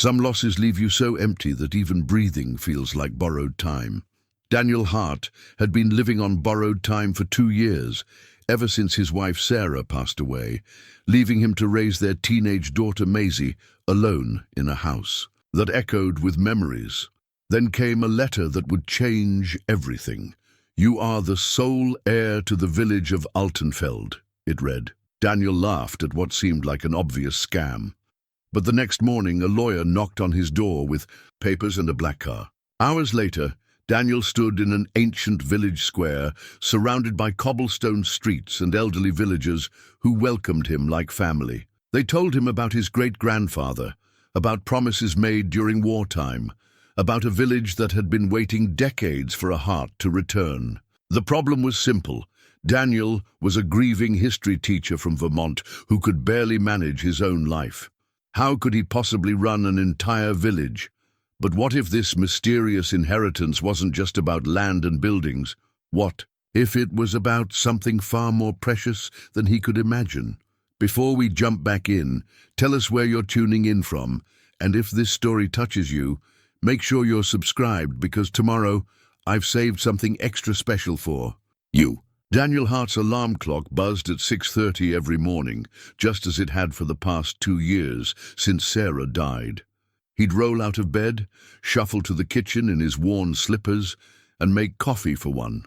Some losses leave you so empty that even breathing feels like borrowed time. Daniel Hart had been living on borrowed time for 2 years, ever since his wife Sarah passed away, leaving him to raise their teenage daughter Maisie alone in a house that echoed with memories. Then came a letter that would change everything. "You are the sole heir to the village of Altenfeld," it read. Daniel laughed at what seemed like an obvious scam. But the next morning, a lawyer knocked on his door with papers and a black car. Hours later, Daniel stood in an ancient village square, surrounded by cobblestone streets and elderly villagers who welcomed him like family. They told him about his great-grandfather, about promises made during wartime, about a village that had been waiting decades for a Hart to return. The problem was simple. Daniel was a grieving history teacher from Vermont who could barely manage his own life. How could he possibly run an entire village? But what if this mysterious inheritance wasn't just about land and buildings? What if it was about something far more precious than he could imagine? Before we jump back in, tell us where you're tuning in from, and if this story touches you, make sure you're subscribed, because tomorrow I've saved something extra special for you. Daniel Hart's alarm clock buzzed at 6:30 every morning, just as it had for the past 2 years since Sarah died. He'd roll out of bed, shuffle to the kitchen in his worn slippers, and make coffee for one,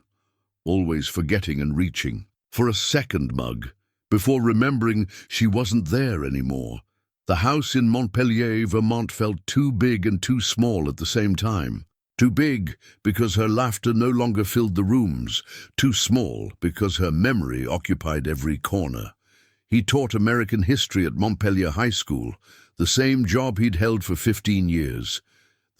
always forgetting and reaching for a second mug, before remembering she wasn't there anymore. The house in Montpelier, Vermont felt too big and too small at the same time. Too big because her laughter no longer filled the rooms, too small because her memory occupied every corner. He taught American history at Montpelier High School, the same job he'd held for 15 years.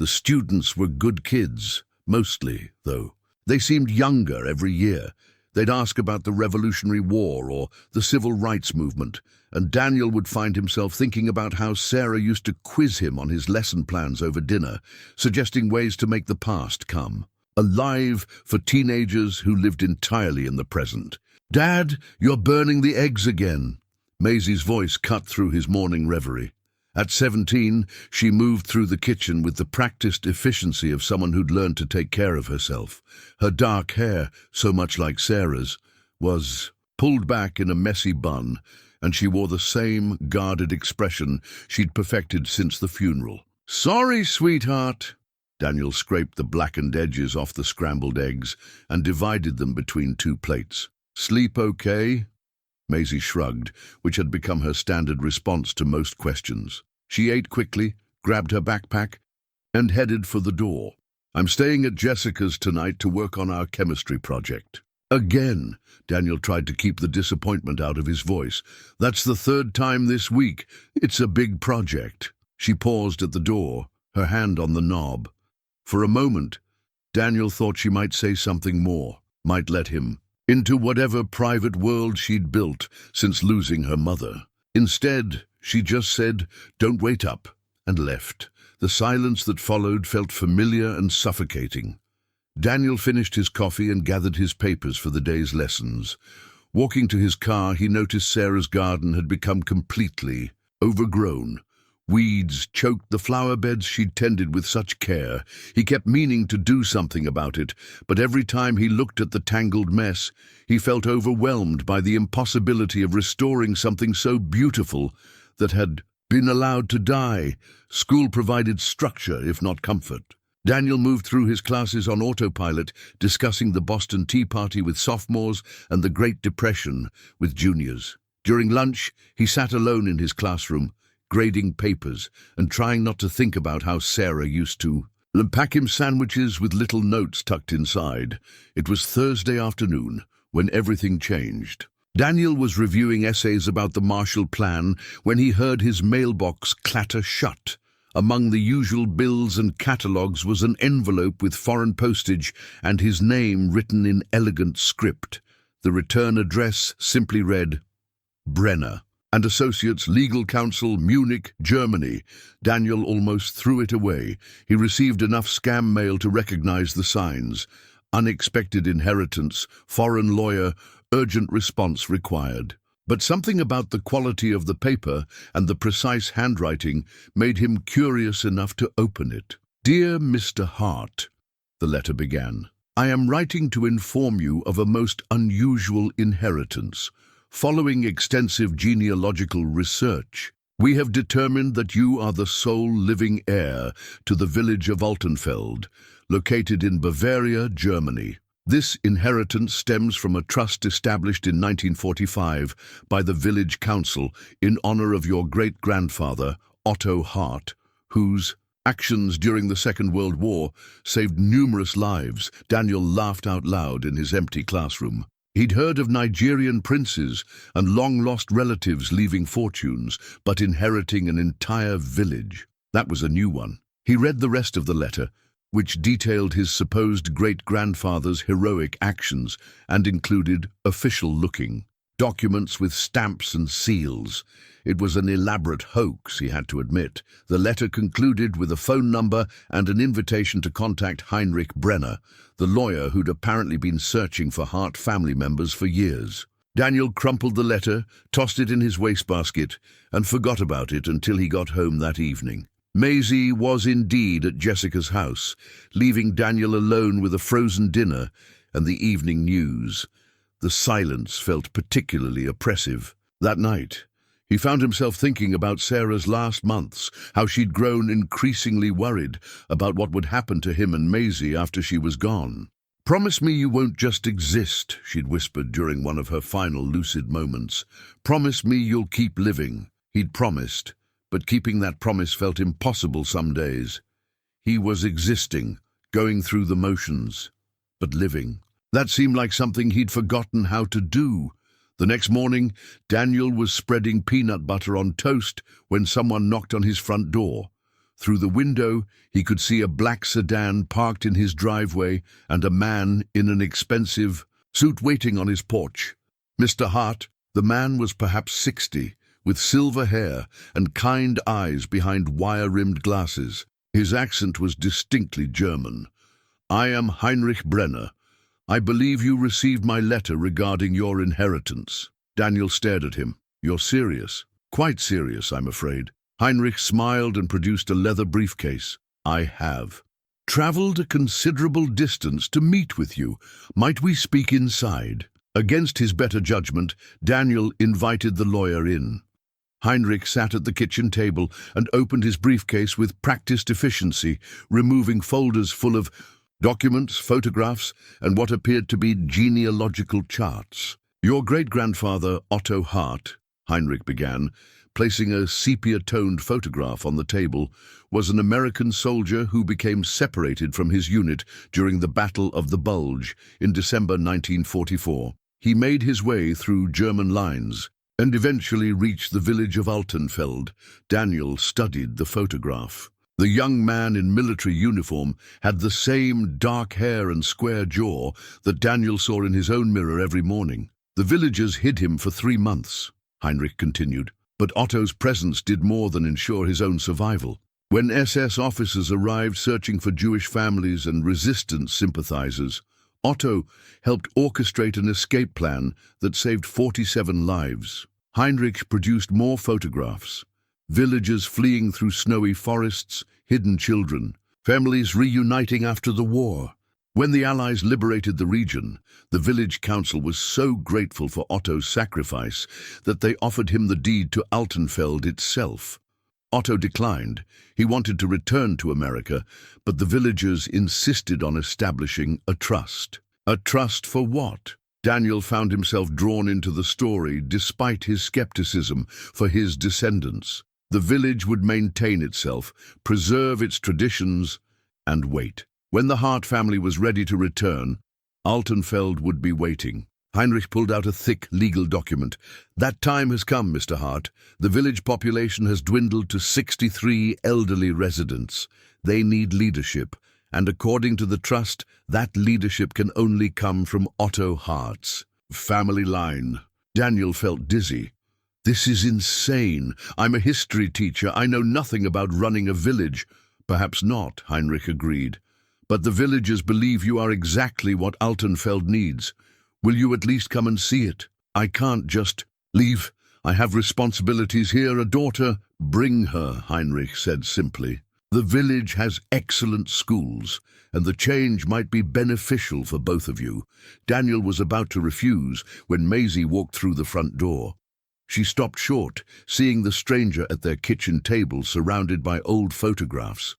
The students were good kids, mostly, though. They seemed younger every year. They'd ask about the Revolutionary War or the Civil Rights Movement, and Daniel would find himself thinking about how Sarah used to quiz him on his lesson plans over dinner, suggesting ways to make the past come alive for teenagers who lived entirely in the present. "Dad, you're burning the eggs again." Maisie's voice cut through his morning reverie. At 17, she moved through the kitchen with the practiced efficiency of someone who'd learned to take care of herself. Her dark hair, so much like Sarah's, was pulled back in a messy bun, and she wore the same guarded expression she'd perfected since the funeral. "Sorry, sweetheart." Daniel scraped the blackened edges off the scrambled eggs and divided them between 2 plates. "Sleep okay?" Maisie shrugged, which had become her standard response to most questions. She ate quickly, grabbed her backpack, and headed for the door. "I'm staying at Jessica's tonight to work on our chemistry project." "Again?" Daniel tried to keep the disappointment out of his voice. "That's the 3rd time this week. It's a big project." She paused at the door, her hand on the knob. For a moment, Daniel thought she might say something more, might let him into whatever private world she'd built since losing her mother. Instead, she just said, "Don't wait up," and left. The silence that followed felt familiar and suffocating. Daniel finished his coffee and gathered his papers for the day's lessons. Walking to his car, he noticed Sarah's garden had become completely overgrown. Weeds choked the flower beds she'd tended with such care. He kept meaning to do something about it, but every time he looked at the tangled mess, he felt overwhelmed by the impossibility of restoring something so beautiful that had been allowed to die. School provided structure, if not comfort. Daniel moved through his classes on autopilot, discussing the Boston Tea Party with sophomores and the Great Depression with juniors. During lunch, he sat alone in his classroom, grading papers and trying not to think about how Sarah used to pack him sandwiches with little notes tucked inside. It was Thursday afternoon when everything changed. Daniel was reviewing essays about the Marshall Plan when he heard his mailbox clatter shut. Among the usual bills and catalogues was an envelope with foreign postage and his name written in elegant script. The return address simply read, Brenner and Associates, Legal Counsel, Munich, Germany. Daniel almost threw it away. He received enough scam mail to recognize the signs. Unexpected inheritance, foreign lawyer, urgent response required. But something about the quality of the paper and the precise handwriting made him curious enough to open it. "Dear Mr. Hart," the letter began, "I am writing to inform you of a most unusual inheritance. Following extensive genealogical research, we have determined that you are the sole living heir to the village of Altenfeld, located in Bavaria, Germany. This inheritance stems from a trust established in 1945 by the village council in honor of your great-grandfather, Otto Hart, whose actions during the Second World War saved numerous lives." Daniel laughed out loud in his empty classroom. He'd heard of Nigerian princes and long-lost relatives leaving fortunes, but inheriting an entire village. That was a new one. He read the rest of the letter, which detailed his supposed great-grandfather's heroic actions and included official-looking documents with stamps and seals. It was an elaborate hoax, he had to admit. The letter concluded with a phone number and an invitation to contact Heinrich Brenner, the lawyer who'd apparently been searching for Hart family members for years. Daniel crumpled the letter, tossed it in his wastebasket, and forgot about it until he got home that evening. Maisie was indeed at Jessica's house, leaving Daniel alone with a frozen dinner and the evening news. The silence felt particularly oppressive. That night, he found himself thinking about Sarah's last months, how she'd grown increasingly worried about what would happen to him and Maisie after she was gone. "Promise me you won't just exist," she'd whispered during one of her final lucid moments. "Promise me you'll keep living." He'd promised, but keeping that promise felt impossible some days. He was existing, going through the motions, but living. That seemed like something he'd forgotten how to do. The next morning, Daniel was spreading peanut butter on toast when someone knocked on his front door. Through the window, he could see a black sedan parked in his driveway and a man in an expensive suit waiting on his porch. Mr. Hart, the man was perhaps 60, with silver hair and kind eyes behind wire-rimmed glasses. His accent was distinctly German. "I am Heinrich Brenner. I believe you received my letter regarding your inheritance." Daniel stared at him. "You're serious?" "Quite serious, I'm afraid." Heinrich smiled and produced a leather briefcase. "I have traveled a considerable distance to meet with you. Might we speak inside?" Against his better judgment, Daniel invited the lawyer in. Heinrich sat at the kitchen table and opened his briefcase with practiced efficiency, removing folders full of documents, photographs, and what appeared to be genealogical charts. "Your great-grandfather, Otto Hart," Heinrich began, placing a sepia-toned photograph on the table, was an American soldier who became separated from his unit during the Battle of the Bulge in December 1944. He made his way through German lines and eventually reached the village of Altenfeld. Daniel studied the photograph. The young man in military uniform had the same dark hair and square jaw that Daniel saw in his own mirror every morning. "The villagers hid him for 3 months, Heinrich continued, but Otto's presence did more than ensure his own survival. When SS officers arrived searching for Jewish families and resistance sympathizers, Otto helped orchestrate an escape plan that saved 47 lives. Heinrich produced more photographs. Villagers fleeing through snowy forests, hidden children, families reuniting after the war. When the Allies liberated the region, the village council was so grateful for Otto's sacrifice that they offered him the deed to Altenfeld itself. Otto declined. He wanted to return to America, but the villagers insisted on establishing a trust. A trust for what? Daniel found himself drawn into the story despite his skepticism for his descendants. The village would maintain itself, preserve its traditions, and wait. When the Hart family was ready to return, Altenfeld would be waiting. Heinrich pulled out a thick legal document. "That time has come, Mr. Hart. The village population has dwindled to 63 elderly residents. They need leadership, and according to the trust, that leadership can only come from Otto Hart's family line." Daniel felt dizzy. "This is insane. I'm a history teacher. I know nothing about running a village." "Perhaps not," Heinrich agreed. "But the villagers believe you are exactly what Altenfeld needs. Will you at least come and see it?" "I can't just..." Leave. I have responsibilities here. A daughter. Bring her, Heinrich said simply. The village has excellent schools, and the change might be beneficial for both of you. Daniel was about to refuse when Maisie walked through the front door. She stopped short, seeing the stranger at their kitchen table surrounded by old photographs.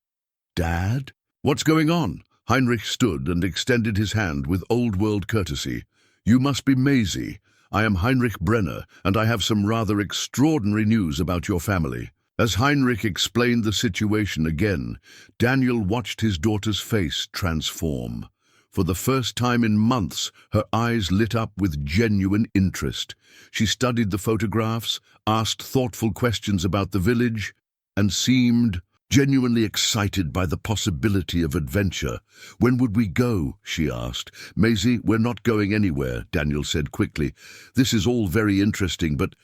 Dad? What's going on? Heinrich stood and extended his hand with old-world courtesy. You must be Maisie. I am Heinrich Brenner, and I have some rather extraordinary news about your family. As Heinrich explained the situation again, Daniel watched his daughter's face transform. For the first time in months, her eyes lit up with genuine interest. She studied the photographs, asked thoughtful questions about the village, and seemed genuinely excited by the possibility of adventure. When would we go? She asked. Maisie, we're not going anywhere, Daniel said quickly. This is all very interesting, but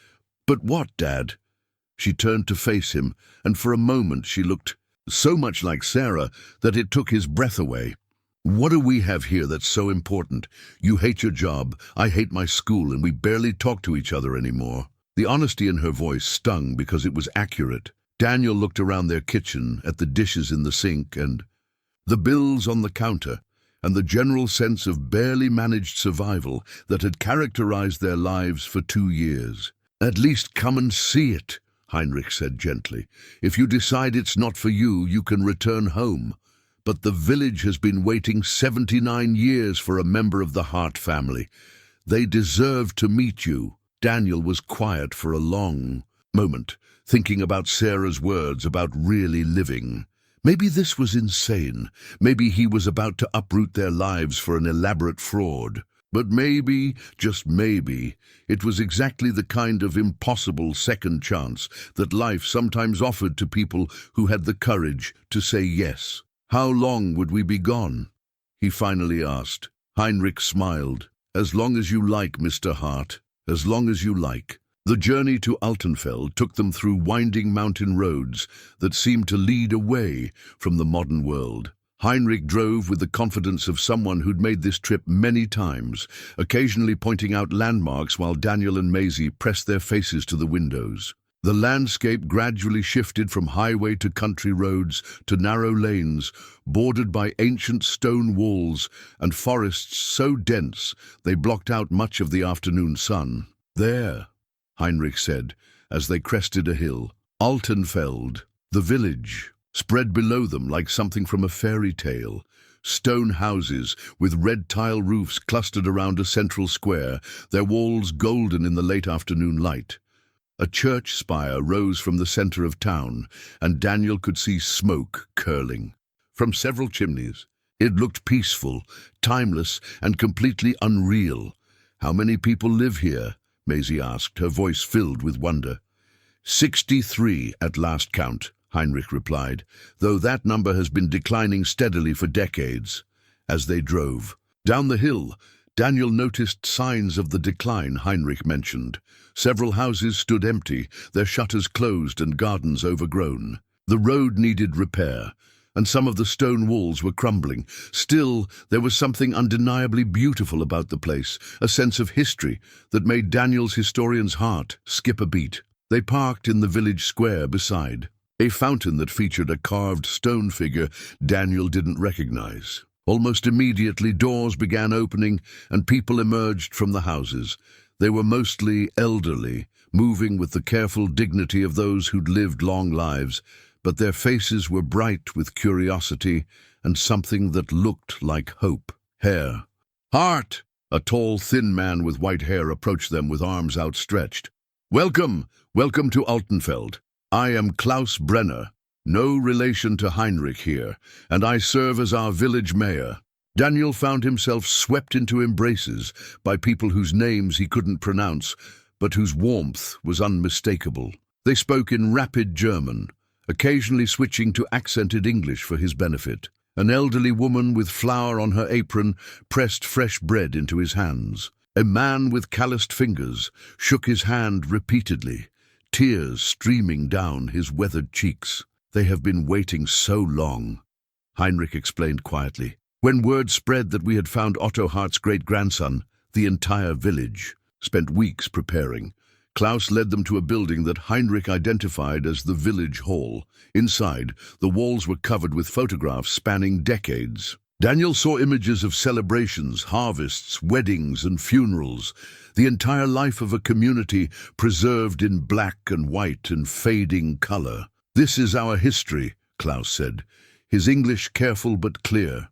what, Dad? She turned to face him, and for a moment she looked so much like Sarah that it took his breath away. What do we have here that's so important? You hate your job, I hate my school, and we barely talk to each other anymore. The honesty in her voice stung because it was accurate. Daniel looked around their kitchen, at the dishes in the sink, and the bills on the counter, and the general sense of barely managed survival that had characterized their lives for 2 years. At least come and see it, Heinrich said gently. If you decide it's not for you, you can return home. But the village has been waiting 79 years for a member of the Hart family. They deserve to meet you. Daniel was quiet for a long moment, thinking about Sarah's words about really living. Maybe this was insane. Maybe he was about to uproot their lives for an elaborate fraud. But maybe, just maybe, it was exactly the kind of impossible second chance that life sometimes offered to people who had the courage to say yes. How long would we be gone? He finally asked. Heinrich smiled. As long as you like, Mr. Hart. As long as you like. The journey to Altenfeld took them through winding mountain roads that seemed to lead away from the modern world. Heinrich drove with the confidence of someone who'd made this trip many times, occasionally pointing out landmarks while Daniel and Maisie pressed their faces to the windows. The landscape gradually shifted from highway to country roads to narrow lanes, bordered by ancient stone walls and forests so dense they blocked out much of the afternoon sun. There, Heinrich said, as they crested a hill. Altenfeld, the village, spread below them like something from a fairy tale. Stone houses with red tile roofs clustered around a central square, their walls golden in the late afternoon light. A church spire rose from the center of town, and Daniel could see smoke curling from several chimneys. It looked peaceful, timeless, and completely unreal. How many people live here? Maisie asked, her voice filled with wonder. 63 at last count, Heinrich replied, though that number has been declining steadily for decades. As they drove down the hill, Daniel noticed signs of the decline Heinrich mentioned. Several houses stood empty, their shutters closed and gardens overgrown. The road needed repair, and some of the stone walls were crumbling. Still, there was something undeniably beautiful about the place, a sense of history that made Daniel's historian's heart skip a beat. They parked in the village square beside a fountain that featured a carved stone figure Daniel didn't recognize. Almost immediately, doors began opening and people emerged from the houses. They were mostly elderly, moving with the careful dignity of those who'd lived long lives, but their faces were bright with curiosity and something that looked like hope. Hair. Hart! A tall, thin man with white hair approached them with arms outstretched. Welcome to Altenfeld. I am Klaus Brenner. No relation to Heinrich here, and I serve as our village mayor. Daniel found himself swept into embraces by people whose names he couldn't pronounce, but whose warmth was unmistakable. They spoke in rapid German, occasionally switching to accented English for his benefit. An elderly woman with flour on her apron pressed fresh bread into his hands. A man with calloused fingers shook his hand repeatedly, tears streaming down his weathered cheeks. They have been waiting so long, Heinrich explained quietly. When word spread that we had found Otto Hart's great-grandson, the entire village spent weeks preparing. Klaus led them to a building that Heinrich identified as the village hall. Inside, the walls were covered with photographs spanning decades. Daniel saw images of celebrations, harvests, weddings, and funerals, the entire life of a community preserved in black and white and fading color. "This is our history," Klaus said, his English careful but clear.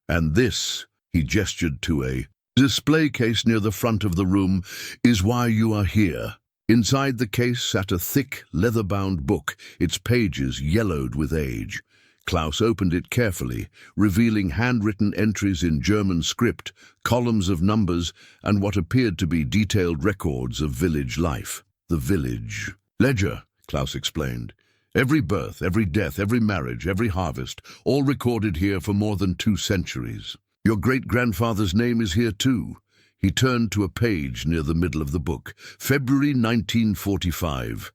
"And this," he gestured to a display case near the front of the room, "is why you are here." Inside the case sat a thick, leather-bound book, its pages yellowed with age. Klaus opened it carefully, revealing handwritten entries in German script, columns of numbers, and what appeared to be detailed records of village life. "The village ledger," Klaus explained. "Every birth, every death, every marriage, every harvest, all recorded here for more than 2 centuries. Your great-grandfather's name is here too." He turned to a page near the middle of the book. "February 1945.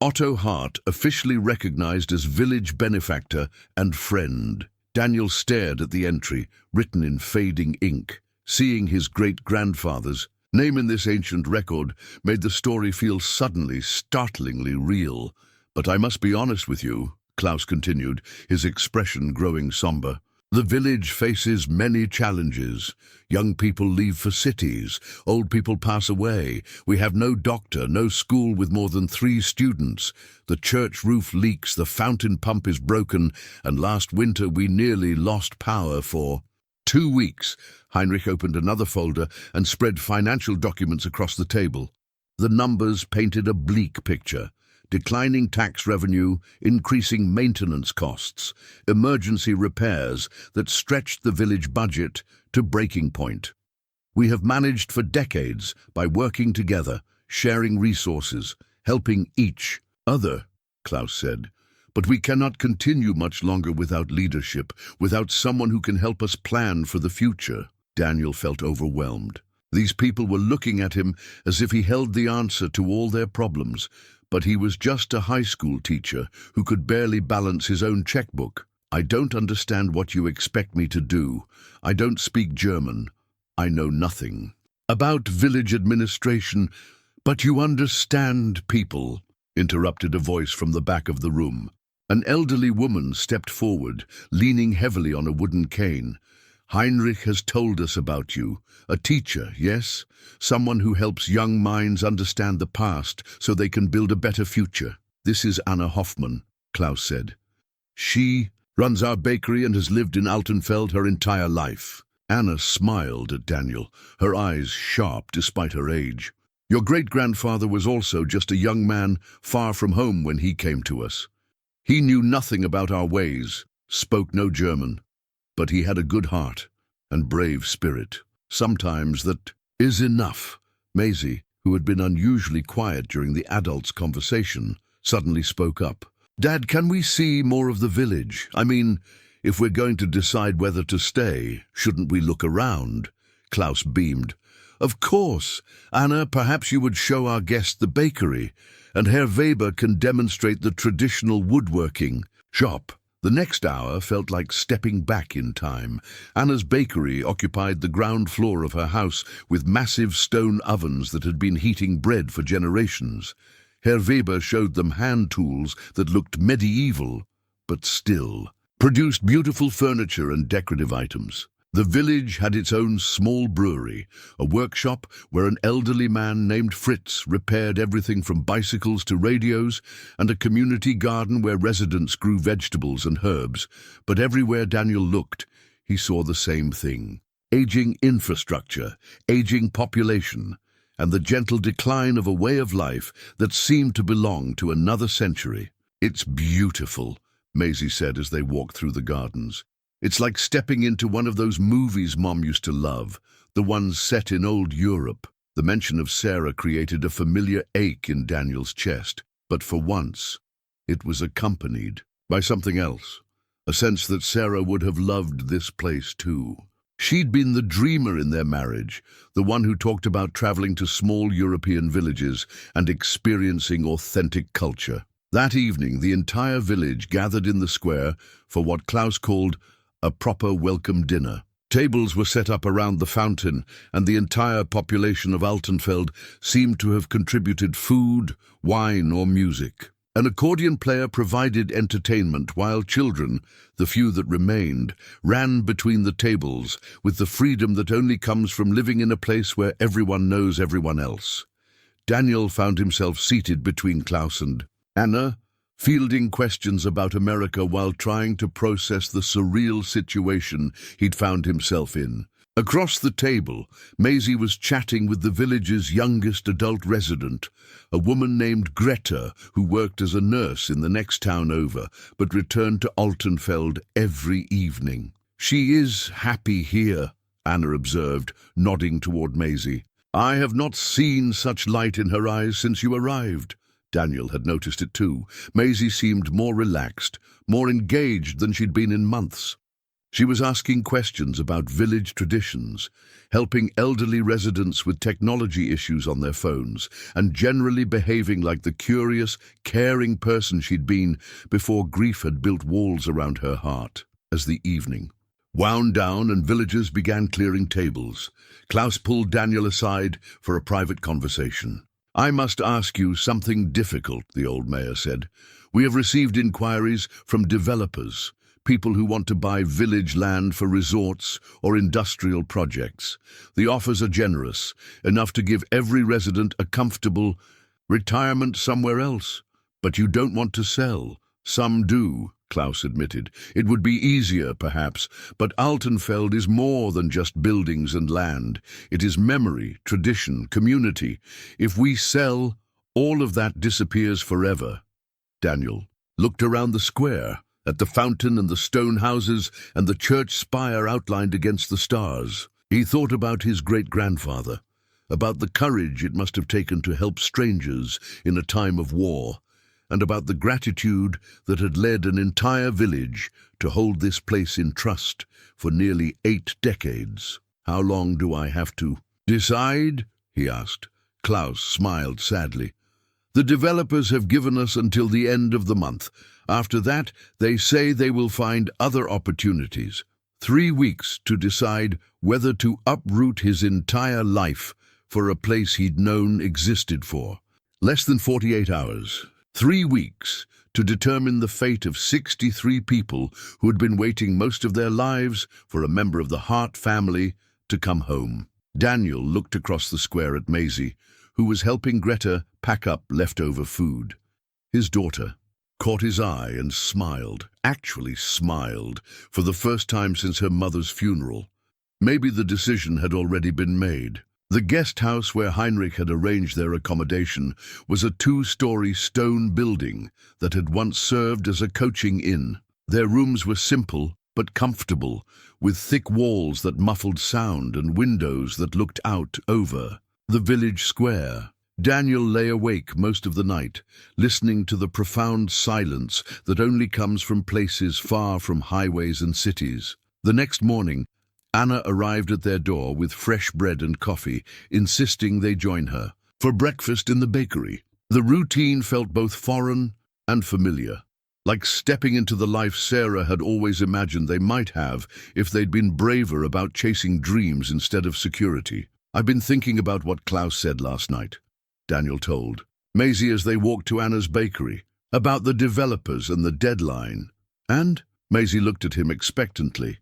Otto Hart, officially recognized as village benefactor and friend." Daniel stared at the entry, written in fading ink. Seeing his great-grandfather's name in this ancient record made the story feel suddenly, startlingly real. "But I must be honest with you," Klaus continued, his expression growing somber. "The village faces many challenges. Young people leave for cities, old people pass away, we have no doctor, no school with more than 3 students, the church roof leaks, the fountain pump is broken, and last winter we nearly lost power for 2 weeks. Heinrich opened another folder and spread financial documents across the table. The numbers painted a bleak picture. Declining tax revenue, increasing maintenance costs, emergency repairs that stretched the village budget to breaking point. "We have managed for decades by working together, sharing resources, helping each other," Klaus said. "But we cannot continue much longer without leadership, without someone who can help us plan for the future." Daniel felt overwhelmed. These people were looking at him as if he held the answer to all their problems, but he was just a high school teacher who could barely balance his own checkbook. "I don't understand what you expect me to do. I don't speak German. I know nothing about village administration." "But you understand people," interrupted a voice from the back of the room. An elderly woman stepped forward, leaning heavily on a wooden cane. "Heinrich has told us about you. A teacher, yes? Someone who helps young minds understand the past so they can build a better future." "This is Anna Hoffmann," Klaus said. "She runs our bakery and has lived in Altenfeld her entire life." Anna smiled at Daniel, her eyes sharp despite her age. "Your great-grandfather was also just a young man far from home when he came to us. He knew nothing about our ways, spoke no German. But he had a good heart and brave spirit. Sometimes that is enough." Maisie, who had been unusually quiet during the adults' conversation, suddenly spoke up. "Dad, can we see more of the village? I mean, if we're going to decide whether to stay, shouldn't we look around?" Klaus beamed. "Of course. Anna, perhaps you would show our guest the bakery, and Herr Weber can demonstrate the traditional woodworking shop." The next hour felt like stepping back in time. Anna's bakery occupied the ground floor of her house with massive stone ovens that had been heating bread for generations. Herr Weber showed them hand tools that looked medieval, but still produced beautiful furniture and decorative items. The village had its own small brewery, a workshop where an elderly man named Fritz repaired everything from bicycles to radios, and a community garden where residents grew vegetables and herbs. But everywhere Daniel looked, he saw the same thing: aging infrastructure, aging population, and the gentle decline of a way of life that seemed to belong to another century. "It's beautiful," Maisie said as they walked through the gardens. "It's like stepping into one of those movies Mom used to love, the ones set in old Europe." The mention of Sarah created a familiar ache in Daniel's chest, but for once, it was accompanied by something else, a sense that Sarah would have loved this place too. She'd been the dreamer in their marriage, the one who talked about traveling to small European villages and experiencing authentic culture. That evening, the entire village gathered in the square for what Klaus called a proper welcome dinner. Tables were set up around the fountain, and the entire population of Altenfeld seemed to have contributed food, wine, or music. An accordion player provided entertainment while children, the few that remained, ran between the tables with the freedom that only comes from living in a place where everyone knows everyone else. Daniel found himself seated between Klaus and Anna, fielding questions about America while trying to process the surreal situation he'd found himself in. Across the table, Maisie was chatting with the village's youngest adult resident, a woman named Greta, who worked as a nurse in the next town over, but returned to Altenfeld every evening. "She is happy here," Anna observed, nodding toward Maisie. "I have not seen such light in her eyes since you arrived." Daniel had noticed it too. Maisie seemed more relaxed, more engaged than she'd been in months. She was asking questions about village traditions, helping elderly residents with technology issues on their phones, and generally behaving like the curious, caring person she'd been before grief had built walls around her heart. As the evening wound down and villagers began clearing tables, Klaus pulled Daniel aside for a private conversation. "I must ask you something difficult," the old mayor said. "We have received inquiries from developers, people who want to buy village land for resorts or industrial projects. The offers are generous, enough to give every resident a comfortable retirement somewhere else. But you don't want to sell." "Some do," Klaus admitted. "It would be easier, perhaps, but Altenfeld is more than just buildings and land. It is memory, tradition, community. If we sell, all of that disappears forever." Daniel looked around the square, at the fountain and the stone houses and the church spire outlined against the stars. He thought about his great-grandfather, about the courage it must have taken to help strangers in a time of war, and about the gratitude that had led an entire village to hold this place in trust for nearly 8 decades. "How long do I have to decide?" he asked. Klaus smiled sadly. "The developers have given us until the end of the month. After that, they say they will find other opportunities. 3 weeks to decide whether to uproot his entire life for a place he'd known existed for. Less than 48 hours. 3 weeks to determine the fate of 63 people who had been waiting most of their lives for a member of the Hart family to come home." Daniel looked across the square at Maisie, who was helping Greta pack up leftover food. His daughter caught his eye and smiled, actually smiled, for the first time since her mother's funeral. Maybe the decision had already been made. The guest house where Heinrich had arranged their accommodation was a 2-story stone building that had once served as a coaching inn. Their rooms were simple but comfortable, with thick walls that muffled sound and windows that looked out over the village square. Daniel lay awake most of the night, listening to the profound silence that only comes from places far from highways and cities. The next morning, Anna arrived at their door with fresh bread and coffee, insisting they join her for breakfast in the bakery. The routine felt both foreign and familiar, like stepping into the life Sarah had always imagined they might have if they'd been braver about chasing dreams instead of security. "I've been thinking about what Klaus said last night," Daniel told Maisie as they walked to Anna's bakery, "about the developers and the deadline." "And?" Maisie looked at him expectantly.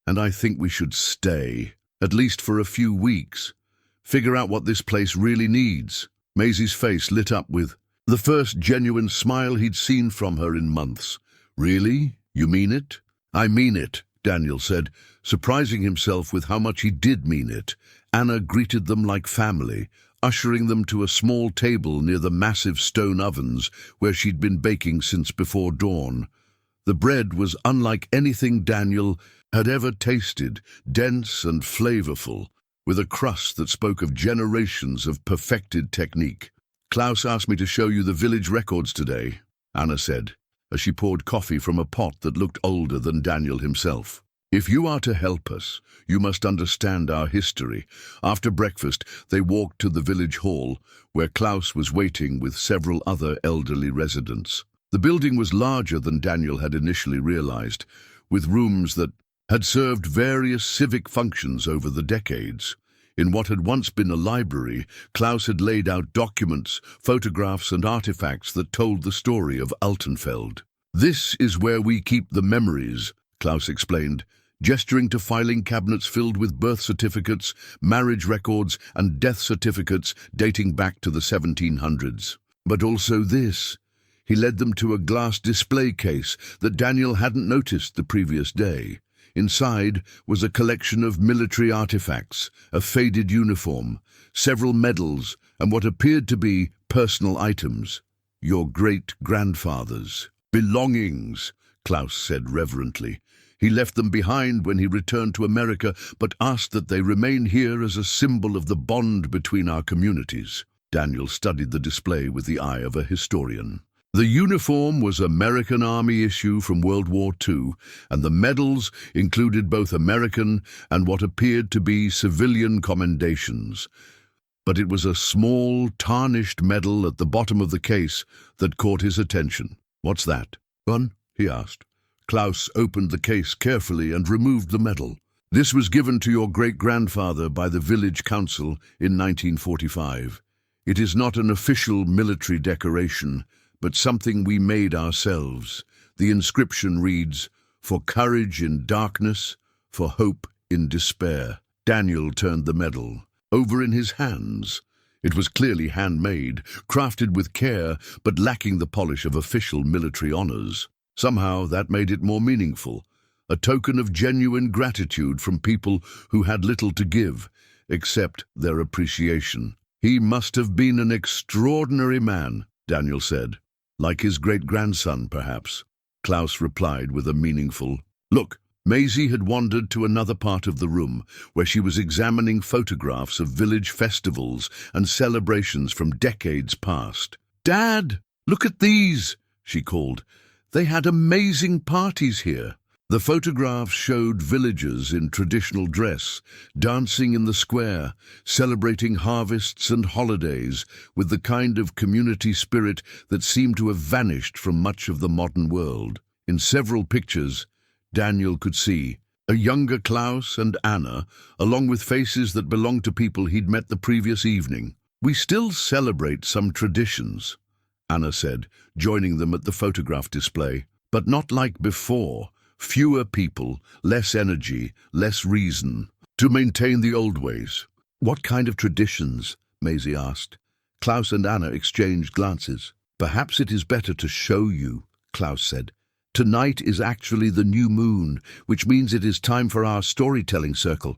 "And I think we should stay, at least for a few weeks. Figure out what this place really needs." Maisie's face lit up with the first genuine smile he'd seen from her in months. "Really? You mean it?" "I mean it," Daniel said, surprising himself with how much he did mean it. Anna greeted them like family, ushering them to a small table near the massive stone ovens where she'd been baking since before dawn. The bread was unlike anything Daniel had ever tasted, dense and flavorful, with a crust that spoke of generations of perfected technique. "Klaus asked me to show you the village records today," Anna said, as she poured coffee from a pot that looked older than Daniel himself. "If you are to help us, you must understand our history." After breakfast, they walked to the village hall, where Klaus was waiting with several other elderly residents. The building was larger than Daniel had initially realized, with rooms that had served various civic functions over the decades. In what had once been a library, Klaus had laid out documents, photographs and artifacts that told the story of Altenfeld. "This is where we keep the memories," Klaus explained, gesturing to filing cabinets filled with birth certificates, marriage records and death certificates dating back to the 1700s. But also this. He led them to a glass display case that Daniel hadn't noticed the previous day. Inside was a collection of military artifacts, a faded uniform, several medals, and what appeared to be personal items. "Your great-grandfather's belongings," Klaus said reverently. He left them behind when he returned to America, but asked that they remain here as a symbol of the bond between our communities. Daniel studied the display with the eye of a historian. The uniform was American Army issue from World War II, and the medals included both American and what appeared to be civilian commendations. But it was a small, tarnished medal at the bottom of the case that caught his attention. "What's that?" "One?" he asked. Klaus opened the case carefully and removed the medal. "This was given to your great-grandfather by the village council in 1945. It is not an official military decoration, but something we made ourselves. The inscription reads, 'For courage in darkness, for hope in despair.'" Daniel turned the medal over in his hands. It was clearly handmade, crafted with care, but lacking the polish of official military honors. Somehow that made it more meaningful, a token of genuine gratitude from people who had little to give, except their appreciation. "He must have been an extraordinary man," Daniel said. "Like his great-grandson, perhaps," Klaus replied with a meaningful look. Maisie had wandered to another part of the room, where she was examining photographs of village festivals and celebrations from decades past. "Dad, look at these," she called. "They had amazing parties here." The photographs showed villagers in traditional dress, dancing in the square, celebrating harvests and holidays with the kind of community spirit that seemed to have vanished from much of the modern world. In several pictures, Daniel could see a younger Klaus and Anna, along with faces that belonged to people he'd met the previous evening. "We still celebrate some traditions," Anna said, joining them at the photograph display, "but not like before. Fewer people, less energy, less reason to maintain the old ways." "What kind of traditions?" Maisie asked. Klaus and Anna exchanged glances. "Perhaps it is better to show you," Klaus said. "Tonight is actually the new moon, which means it is time for our storytelling circle.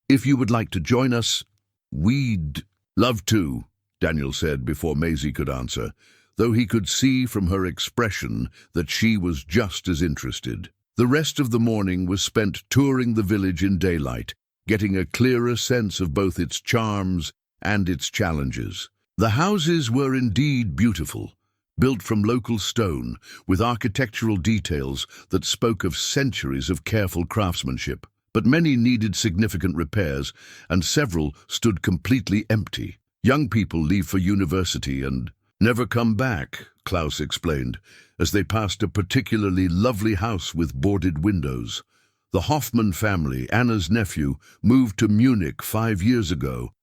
If you would like to join us, we'd love to," Daniel said before Maisie could answer, though he could see from her expression that she was just as interested. The rest of the morning was spent touring the village in daylight, getting a clearer sense of both its charms and its challenges. The houses were indeed beautiful, built from local stone, with architectural details that spoke of centuries of careful craftsmanship. But many needed significant repairs, and several stood completely empty. "Young people leave for university and never come back," Klaus explained, as they passed a particularly lovely house with boarded windows. The Hoffman family, Anna's nephew, moved to Munich 5 years ago.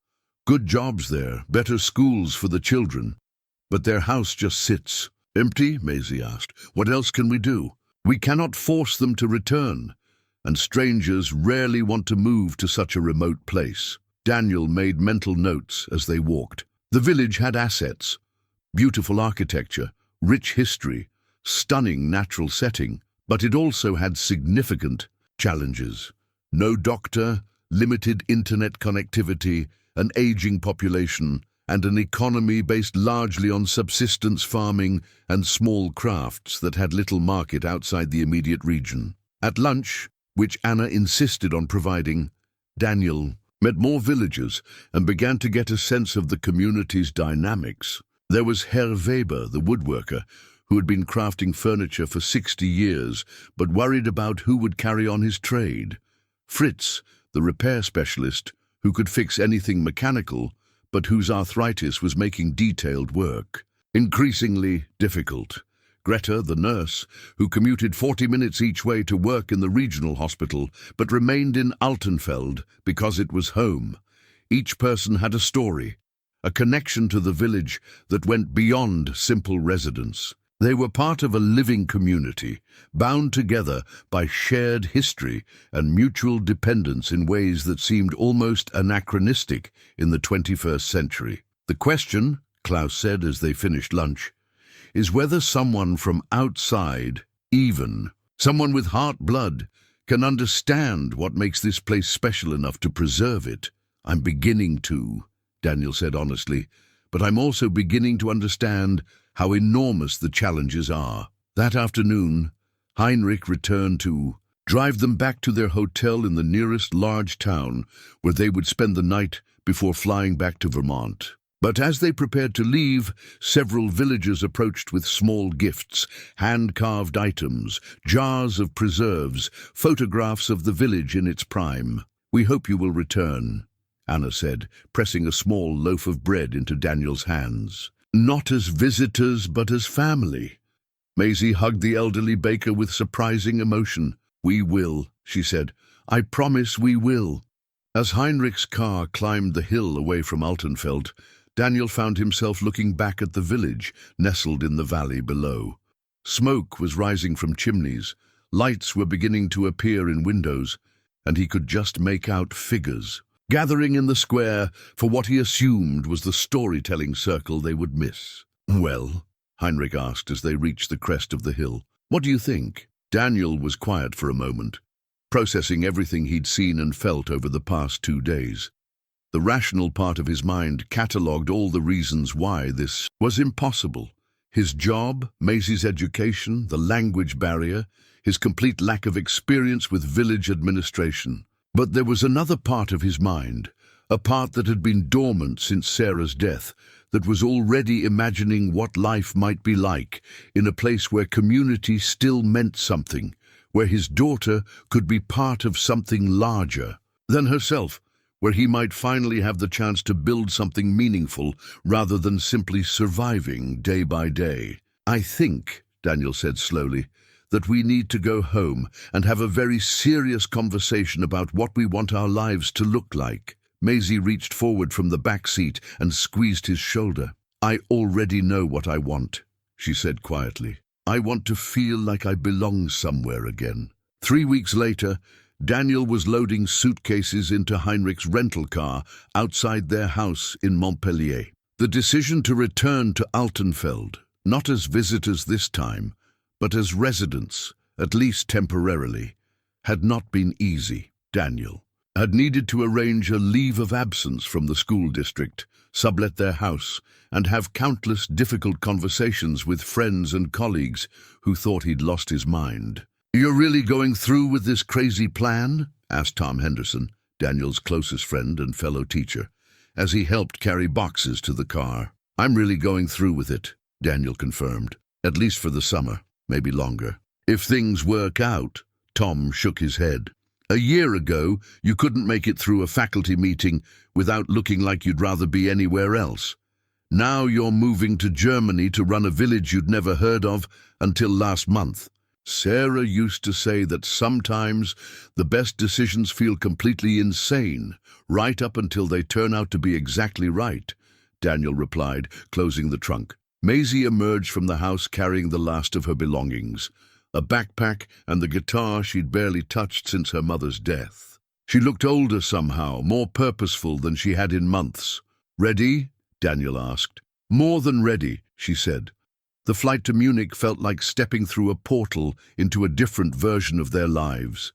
Good jobs there, better schools for the children. But their house just sits. "Empty?" Maisie asked. "What else can we do? We cannot force them to return, and strangers rarely want to move to such a remote place." Daniel made mental notes as they walked. The village had assets, beautiful architecture, rich history, stunning natural setting, but it also had significant challenges. No doctor, limited internet connectivity, an aging population, and an economy based largely on subsistence farming and small crafts that had little market outside the immediate region. At lunch, which Anna insisted on providing, Daniel met more villagers and began to get a sense of the community's dynamics. There was Herr Weber, the woodworker, who had been crafting furniture for 60 years, but worried about who would carry on his trade. Fritz, the repair specialist, who could fix anything mechanical, but whose arthritis was making detailed work increasingly difficult. Greta, the nurse, who commuted 40 minutes each way to work in the regional hospital, but remained in Altenfeld because it was home. Each person had a story, a connection to the village that went beyond simple residence. They were part of a living community, bound together by shared history and mutual dependence in ways that seemed almost anachronistic in the 21st century. The question, Klaus said as they finished lunch, is whether someone from outside, even someone with Hart blood, can understand what makes this place special enough to preserve it. I'm beginning to, Daniel said honestly, but I'm also beginning to understand how enormous the challenges are. That afternoon, Heinrich returned to drive them back to their hotel in the nearest large town where they would spend the night before flying back to Vermont. But as they prepared to leave, several villagers approached with small gifts, hand-carved items, jars of preserves, photographs of the village in its prime. "We hope you will return," Anna said, pressing a small loaf of bread into Daniel's hands. "Not as visitors, but as family." Maisie hugged the elderly baker with surprising emotion. "We will," she said. "I promise we will." As Heinrich's car climbed the hill away from Altenfeld, Daniel found himself looking back at the village nestled in the valley below. Smoke was rising from chimneys, lights were beginning to appear in windows, and he could just make out figures gathering in the square for what he assumed was the storytelling circle they would miss. "Well," Heinrich asked as they reached the crest of the hill, "what do you think?" Daniel was quiet for a moment, processing everything he'd seen and felt over the past 2 days. The rational part of his mind catalogued all the reasons why this was impossible. His job, Maisie's education, the language barrier, his complete lack of experience with village administration. But there was another part of his mind, a part that had been dormant since Sarah's death, that was already imagining what life might be like in a place where community still meant something, where his daughter could be part of something larger than herself, where he might finally have the chance to build something meaningful rather than simply surviving day by day. "I think," Daniel said slowly, "that we need to go home and have a very serious conversation about what we want our lives to look like." Maisie reached forward from the back seat and squeezed his shoulder. "I already know what I want," she said quietly. "I want to feel like I belong somewhere again." 3 weeks later, Daniel was loading suitcases into Heinrich's rental car outside their house in Montpellier. The decision to return to Altenfeld, not as visitors this time, but as residents, at least temporarily, had not been easy. Daniel had needed to arrange a leave of absence from the school district, sublet their house, and have countless difficult conversations with friends and colleagues who thought he'd lost his mind. "You're really going through with this crazy plan?" asked Tom Henderson, Daniel's closest friend and fellow teacher, as he helped carry boxes to the car. "I'm really going through with it," Daniel confirmed, "at least for the summer. Maybe longer. If things work out." Tom shook his head. "A year ago, you couldn't make it through a faculty meeting without looking like you'd rather be anywhere else. Now you're moving to Germany to run a village you'd never heard of until last month. Sarah used to say that sometimes the best decisions feel completely insane, right up until they turn out to be exactly right," Daniel replied, closing the trunk. Maisie emerged from the house carrying the last of her belongings, a backpack and the guitar she'd barely touched since her mother's death. She looked older somehow, more purposeful than she had in months. "Ready?" Daniel asked. "More than ready," she said. The flight to Munich felt like stepping through a portal into a different version of their lives.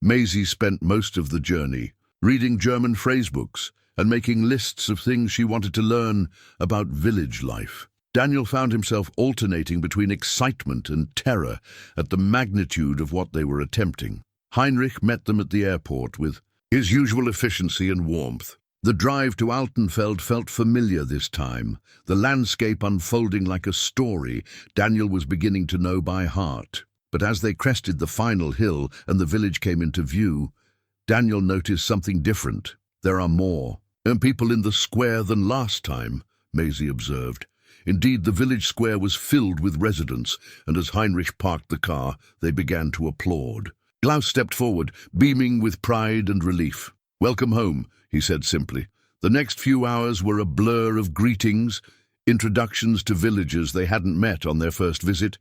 Maisie spent most of the journey reading German phrasebooks and making lists of things she wanted to learn about village life. Daniel found himself alternating between excitement and terror at the magnitude of what they were attempting. Heinrich met them at the airport with his usual efficiency and warmth. The drive to Altenfeld felt familiar this time, the landscape unfolding like a story Daniel was beginning to know by heart. But as they crested the final hill and the village came into view, Daniel noticed something different. "There are more people in the square than last time," Maisie observed. Indeed, the village square was filled with residents, and as Heinrich parked the car, they began to applaud. Klaus stepped forward, beaming with pride and relief. "Welcome home," he said simply. The next few hours were a blur of greetings, introductions to villagers they hadn't met on their first visit,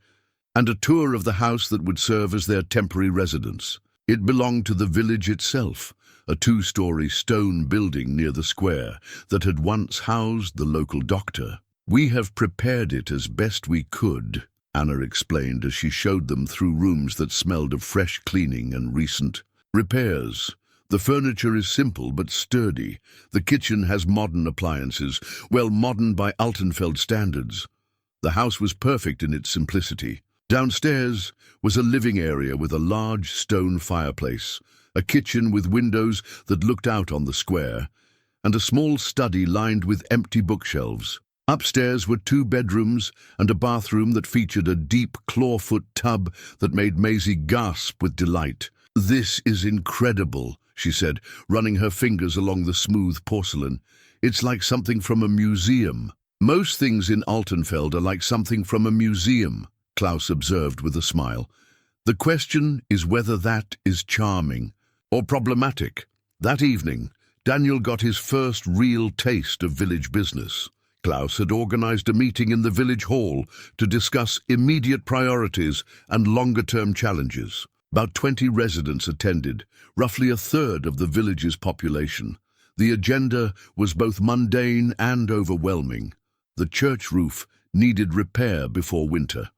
and a tour of the house that would serve as their temporary residence. It belonged to the village itself, a two-story stone building near the square that had once housed the local doctor. "We have prepared it as best we could," Anna explained as she showed them through rooms that smelled of fresh cleaning and recent repairs. "The furniture is simple but sturdy. The kitchen has modern appliances, well, modern by Altenfeld standards. The house was perfect in its simplicity. Downstairs was a living area with a large stone fireplace, a kitchen with windows that looked out on the square, and a small study lined with empty bookshelves. Upstairs were 2 bedrooms and a bathroom that featured a deep clawfoot tub that made Maisie gasp with delight. "This is incredible," she said, running her fingers along the smooth porcelain. "It's like something from a museum." "Most things in Altenfeld are like something from a museum," Klaus observed with a smile. "The question is whether that is charming or problematic." That evening, Daniel got his first real taste of village business. Klaus had organized a meeting in the village hall to discuss immediate priorities and longer-term challenges. About 20 residents attended, roughly a third of the village's population. The agenda was both mundane and overwhelming. The church roof needed repair before winter.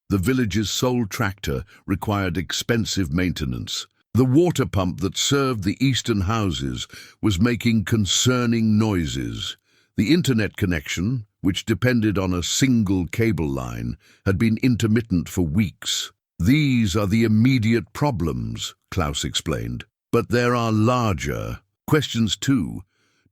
The village's sole tractor required expensive maintenance. The water pump that served the eastern houses was making concerning noises. The internet connection, which depended on a single cable line, had been intermittent for weeks. "These are the immediate problems," Klaus explained. "But there are larger questions too.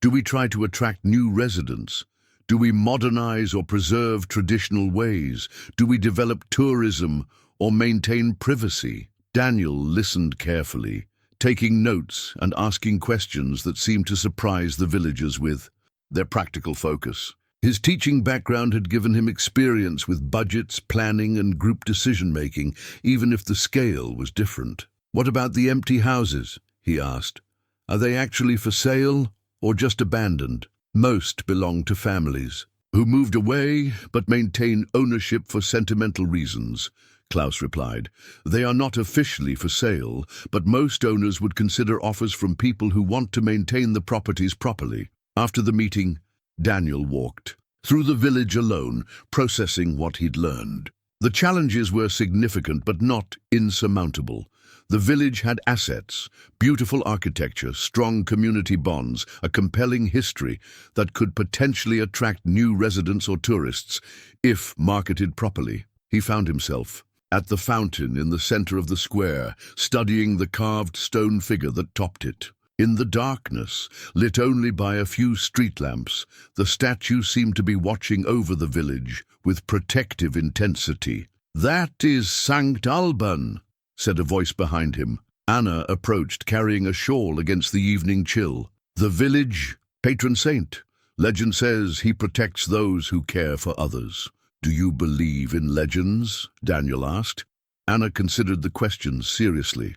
Do we try to attract new residents? Do we modernize or preserve traditional ways? Do we develop tourism or maintain privacy?" Daniel listened carefully, taking notes and asking questions that seemed to surprise the villagers with their practical focus. His teaching background had given him experience with budgets, planning, and group decision-making, even if the scale was different. "What about the empty houses?" he asked. "Are they actually for sale or just abandoned?" "Most belong to families who moved away but maintain ownership for sentimental reasons," Klaus replied. "They are not officially for sale, but most owners would consider offers from people who want to maintain the properties properly." After the meeting, Daniel walked through the village alone, processing what he'd learned. The challenges were significant but not insurmountable. The village had assets, beautiful architecture, strong community bonds, a compelling history that could potentially attract new residents or tourists if marketed properly. He found himself at the fountain in the center of the square, studying the carved stone figure that topped it. In the darkness, lit only by a few street lamps, the statue seemed to be watching over the village with protective intensity. "That is Sankt Alban," said a voice behind him. Anna approached, carrying a shawl against the evening chill. "The village patron saint. Legend says he protects those who care for others." "Do you believe in legends?" Daniel asked. Anna considered the question seriously.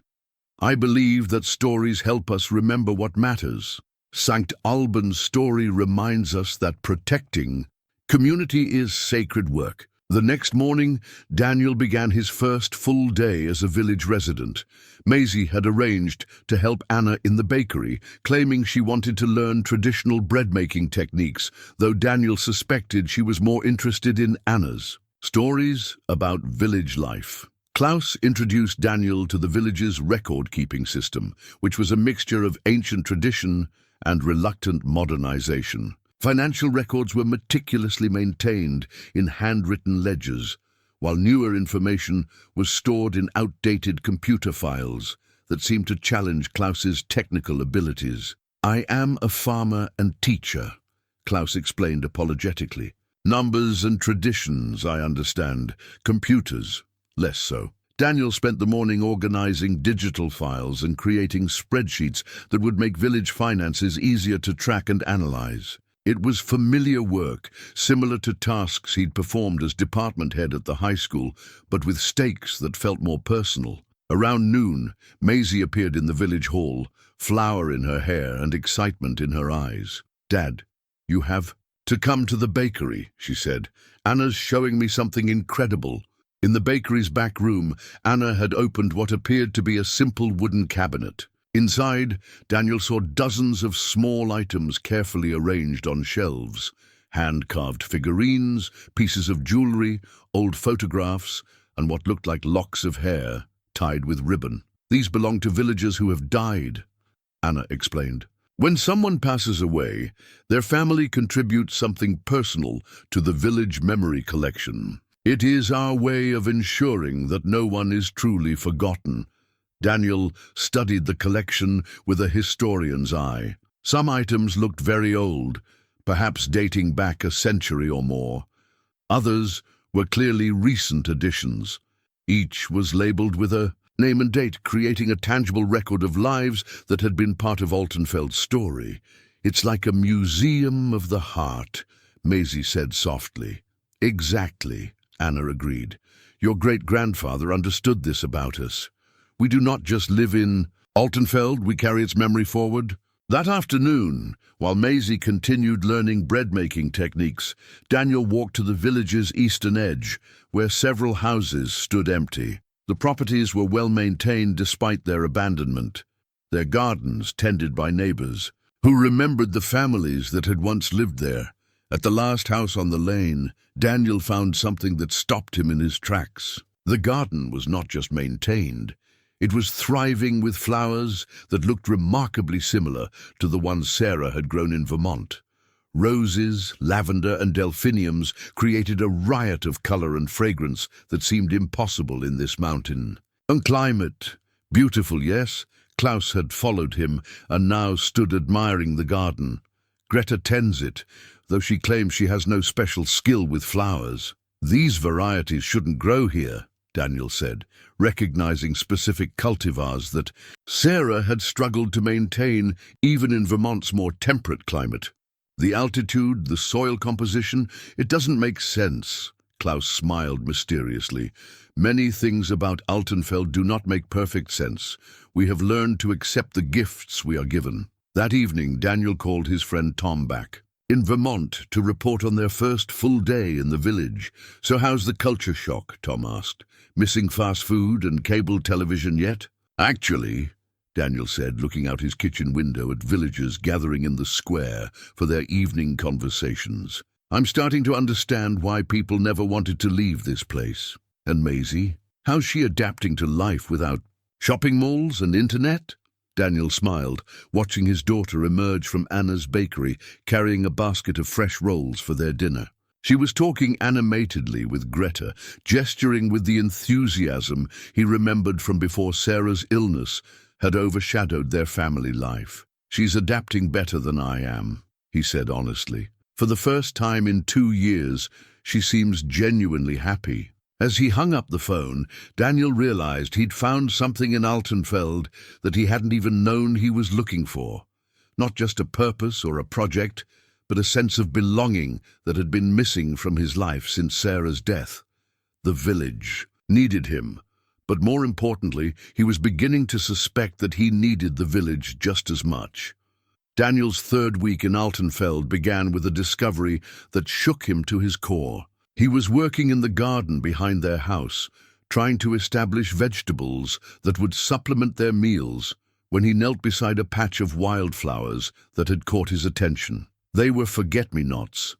"I believe that stories help us remember what matters. Sankt Alban's story reminds us that protecting community is sacred work." The next morning, Daniel began his first full day as a village resident. Maisie had arranged to help Anna in the bakery, claiming she wanted to learn traditional bread-making techniques, though Daniel suspected she was more interested in Anna's stories about village life. Klaus introduced Daniel to the village's record-keeping system, which was a mixture of ancient tradition and reluctant modernization. Financial records were meticulously maintained in handwritten ledgers, while newer information was stored in outdated computer files that seemed to challenge Klaus's technical abilities. "I am a farmer and teacher," Klaus explained apologetically. "Numbers and traditions, I understand. Computers, less so." Daniel spent the morning organizing digital files and creating spreadsheets that would make village finances easier to track and analyze. It was familiar work, similar to tasks he'd performed as department head at the high school, but with stakes that felt more personal. Around noon, Maisie appeared in the village hall, flower in her hair and excitement in her eyes. "Dad, you have to come to the bakery," she said. "Anna's showing me something incredible." In the bakery's back room, Anna had opened what appeared to be a simple wooden cabinet. Inside, Daniel saw dozens of small items carefully arranged on shelves. Hand-carved figurines, pieces of jewelry, old photographs, and what looked like locks of hair tied with ribbon. "These belong to villagers who have died," Anna explained. "When someone passes away, their family contributes something personal to the village memory collection. It is our way of ensuring that no one is truly forgotten." Daniel studied the collection with a historian's eye. Some items looked very old, perhaps dating back a century or more. Others were clearly recent additions. Each was labeled with a name and date, creating a tangible record of lives that had been part of Altenfeld's story. "It's like a museum of the heart," Maisie said softly. "Exactly," Anna agreed. "Your great-grandfather understood this about us. We do not just live in Altenfeld, we carry its memory forward." That afternoon, while Maisie continued learning bread-making techniques, Daniel walked to the village's eastern edge, where several houses stood empty. The properties were well maintained despite their abandonment, their gardens tended by neighbors, who remembered the families that had once lived there. At the last house on the lane, Daniel found something that stopped him in his tracks. The garden was not just maintained, it was thriving with flowers that looked remarkably similar to the ones Sarah had grown in Vermont. Roses, lavender, and delphiniums created a riot of color and fragrance that seemed impossible in this mountain. And climate, beautiful, yes? Klaus had followed him and now stood admiring the garden. Greta tends it, though she claims she has no special skill with flowers. "These varieties shouldn't grow here," Daniel said, recognizing specific cultivars that Sarah had struggled to maintain even in Vermont's more temperate climate. "The altitude, the soil composition, it doesn't make sense." Klaus smiled mysteriously. "Many things about Altenfeld do not make perfect sense. We have learned to accept the gifts we are given." That evening, Daniel called his friend Tom back in Vermont to report on their first full day in the village. "So how's the culture shock?" Tom asked. "Missing fast food and cable television yet?" "Actually," Daniel said, looking out his kitchen window at villagers gathering in the square for their evening conversations, "I'm starting to understand why people never wanted to leave this place." "And Maisie? How's she adapting to life without shopping malls and internet?" Daniel smiled, watching his daughter emerge from Anna's bakery, carrying a basket of fresh rolls for their dinner. She was talking animatedly with Greta, gesturing with the enthusiasm he remembered from before Sarah's illness had overshadowed their family life. "She's adapting better than I am," he said honestly. "For the first time in 2 years, she seems genuinely happy." As he hung up the phone, Daniel realized he'd found something in Altenfeld that he hadn't even known he was looking for. Not just a purpose or a project, but a sense of belonging that had been missing from his life since Sarah's death. The village needed him, but more importantly, he was beginning to suspect that he needed the village just as much. Daniel's 3rd week in Altenfeld began with a discovery that shook him to his core. He was working in the garden behind their house, trying to establish vegetables that would supplement their meals, when he knelt beside a patch of wildflowers that had caught his attention. They were forget-me-nots,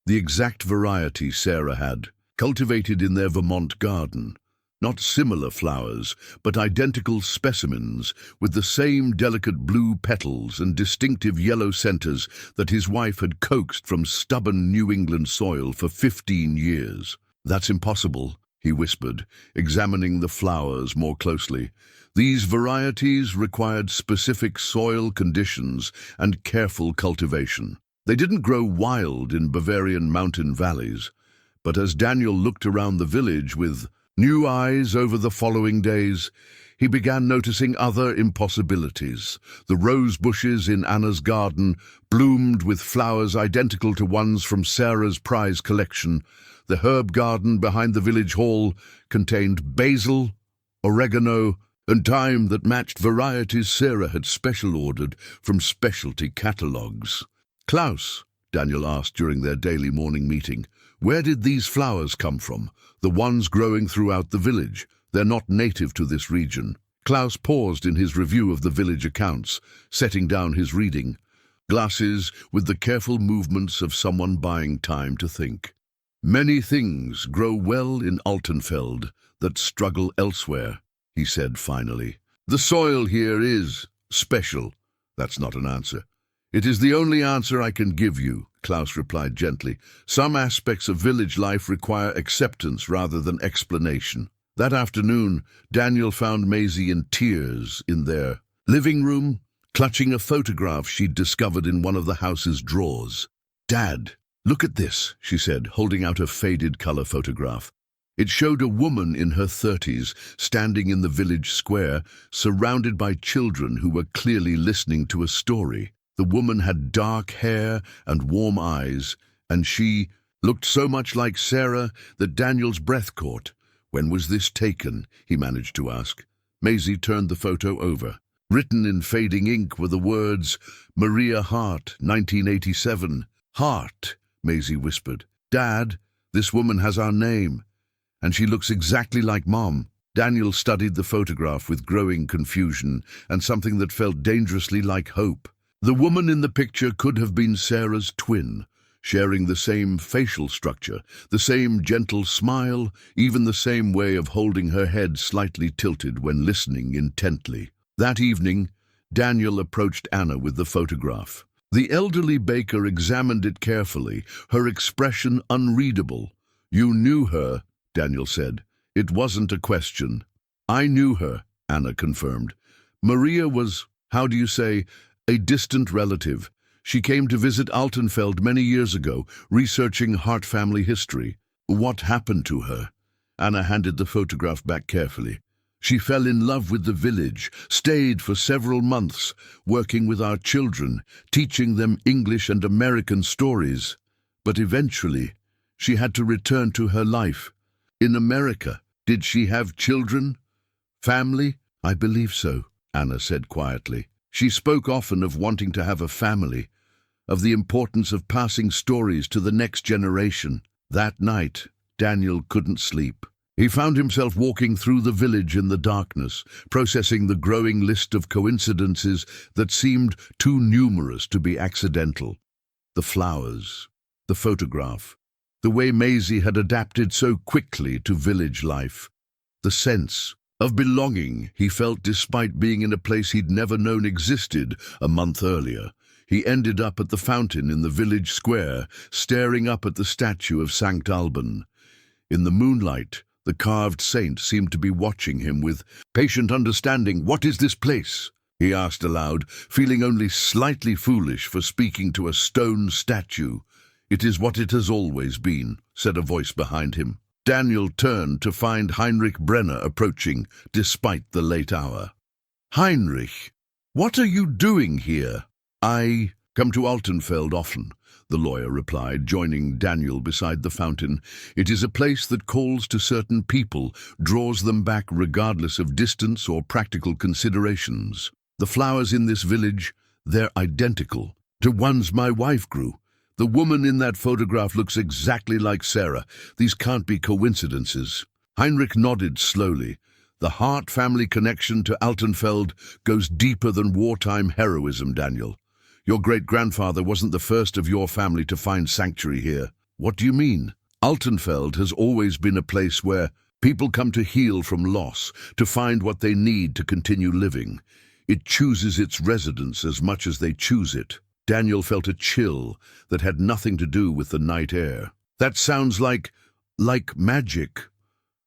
the exact variety Sarah had, cultivated in their Vermont garden. Not similar flowers, but identical specimens with the same delicate blue petals and distinctive yellow centers that his wife had coaxed from stubborn New England soil for 15 years. "That's impossible," he whispered, examining the flowers more closely. "These varieties required specific soil conditions and careful cultivation. They didn't grow wild in Bavarian mountain valleys." But as Daniel looked around the village with new eyes over the following days, he began noticing other impossibilities. The rose bushes in Anna's garden bloomed with flowers identical to ones from Sarah's prize collection. The herb garden behind the village hall contained basil, oregano, and thyme that matched varieties Sarah had special ordered from specialty catalogues. "Klaus," Daniel asked during their daily morning meeting, "where did these flowers come from? The ones growing throughout the village. They're not native to this region." Klaus paused in his review of the village accounts, setting down his reading glasses with the careful movements of someone buying time to think. "Many things grow well in Altenfeld that struggle elsewhere," he said finally. "The soil here is special." "That's not an answer." "It is the only answer I can give you," Klaus replied gently. "Some aspects of village life require acceptance rather than explanation." That afternoon, Daniel found Maisie in tears in their living room, clutching a photograph she'd discovered in one of the house's drawers. "Dad, look at this," she said, holding out a faded color photograph. It showed a woman in her 30s standing in the village square, surrounded by children who were clearly listening to a story. The woman had dark hair and warm eyes, and she looked so much like Sarah that Daniel's breath caught. "When was this taken?" he managed to ask. Maisie turned the photo over. Written in fading ink were the words, "Maria Hart, 1987. "Hart," Maisie whispered. "Dad, this woman has our name, and she looks exactly like Mom." Daniel studied the photograph with growing confusion and something that felt dangerously like hope. The woman in the picture could have been Sarah's twin, sharing the same facial structure, the same gentle smile, even the same way of holding her head slightly tilted when listening intently. That evening, Daniel approached Anna with the photograph. The elderly baker examined it carefully, her expression unreadable. "You knew her," Daniel said. "It wasn't a question." "I knew her," Anna confirmed. "Maria was, how do you say, a distant relative. She came to visit Altenfeld many years ago, researching Hart family history." "What happened to her?" Anna handed the photograph back carefully. "She fell in love with the village, stayed for several months, working with our children, teaching them English and American stories. But eventually, she had to return to her life. In America, did she have children? Family?" "I believe so," Anna said quietly. She spoke often of wanting to have a family, of the importance of passing stories to the next generation. That night, Daniel couldn't sleep. He found himself walking through the village in the darkness, processing the growing list of coincidences that seemed too numerous to be accidental. The flowers, the photograph, the way Maisie had adapted so quickly to village life, the sense of belonging he felt despite being in a place he'd never known existed a month earlier. He ended up at the fountain in the village square, staring up at the statue of Sankt Alban. In the moonlight, the carved saint seemed to be watching him with patient understanding. "What is this place?" he asked aloud, feeling only slightly foolish for speaking to a stone statue. "It is what it has always been," said a voice behind him. Daniel turned to find Heinrich Brenner approaching, despite the late hour. "Heinrich, what are you doing here?" "I come to Altenfeld often," the lawyer replied, joining Daniel beside the fountain. "It is a place that calls to certain people, draws them back regardless of distance or practical considerations. The flowers in this village, they're identical to ones my wife grew. The woman in that photograph looks exactly like Sarah. These can't be coincidences." Heinrich nodded slowly. "The Hart family connection to Altenfeld goes deeper than wartime heroism, Daniel. Your great-grandfather wasn't the first of your family to find sanctuary here." "What do you mean?" "Altenfeld has always been a place where people come to heal from loss, to find what they need to continue living. It chooses its residents as much as they choose it." Daniel felt a chill that had nothing to do with the night air. "That sounds like magic."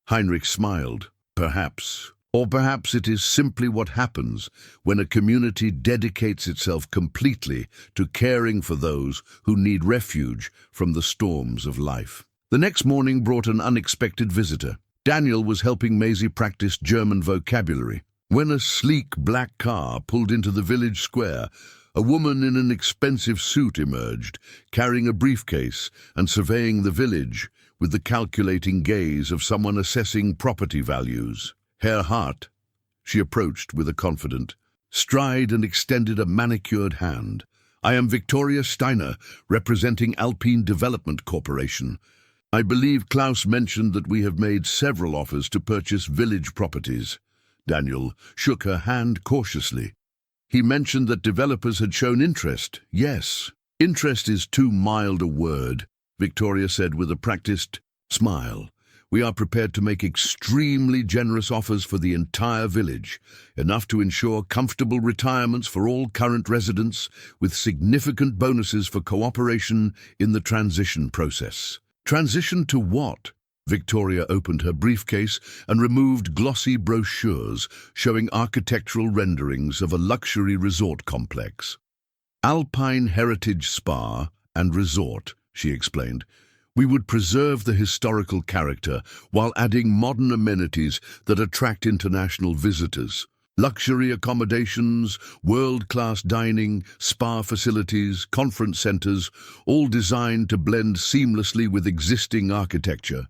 Heinrich smiled. "Perhaps. Or perhaps it is simply what happens when a community dedicates itself completely to caring for those who need refuge from the storms of life." The next morning brought an unexpected visitor. Daniel was helping Maisie practice German vocabulary. when a sleek black car pulled into the village square. A woman in an expensive suit emerged, carrying a briefcase and surveying the village with the calculating gaze of someone assessing property values. Herr Hart, she approached with a confident stride and extended a manicured hand. I am Victoria Steiner, representing Alpine Development Corporation. I believe Klaus mentioned that we have made several offers to purchase village properties. Daniel shook her hand cautiously. He mentioned that developers had shown interest. Yes, interest is too mild a word, Victoria said with a practiced smile. We are prepared to make extremely generous offers for the entire village, enough to ensure comfortable retirements for all current residents, with significant bonuses for cooperation in the transition process. Transition to what? Victoria opened her briefcase and removed glossy brochures showing architectural renderings of a luxury resort complex. Alpine Heritage Spa and Resort, she explained. We would preserve the historical character while adding modern amenities that attract international visitors. Luxury accommodations, world-class dining, spa facilities, conference centers, all designed to blend seamlessly with existing architecture.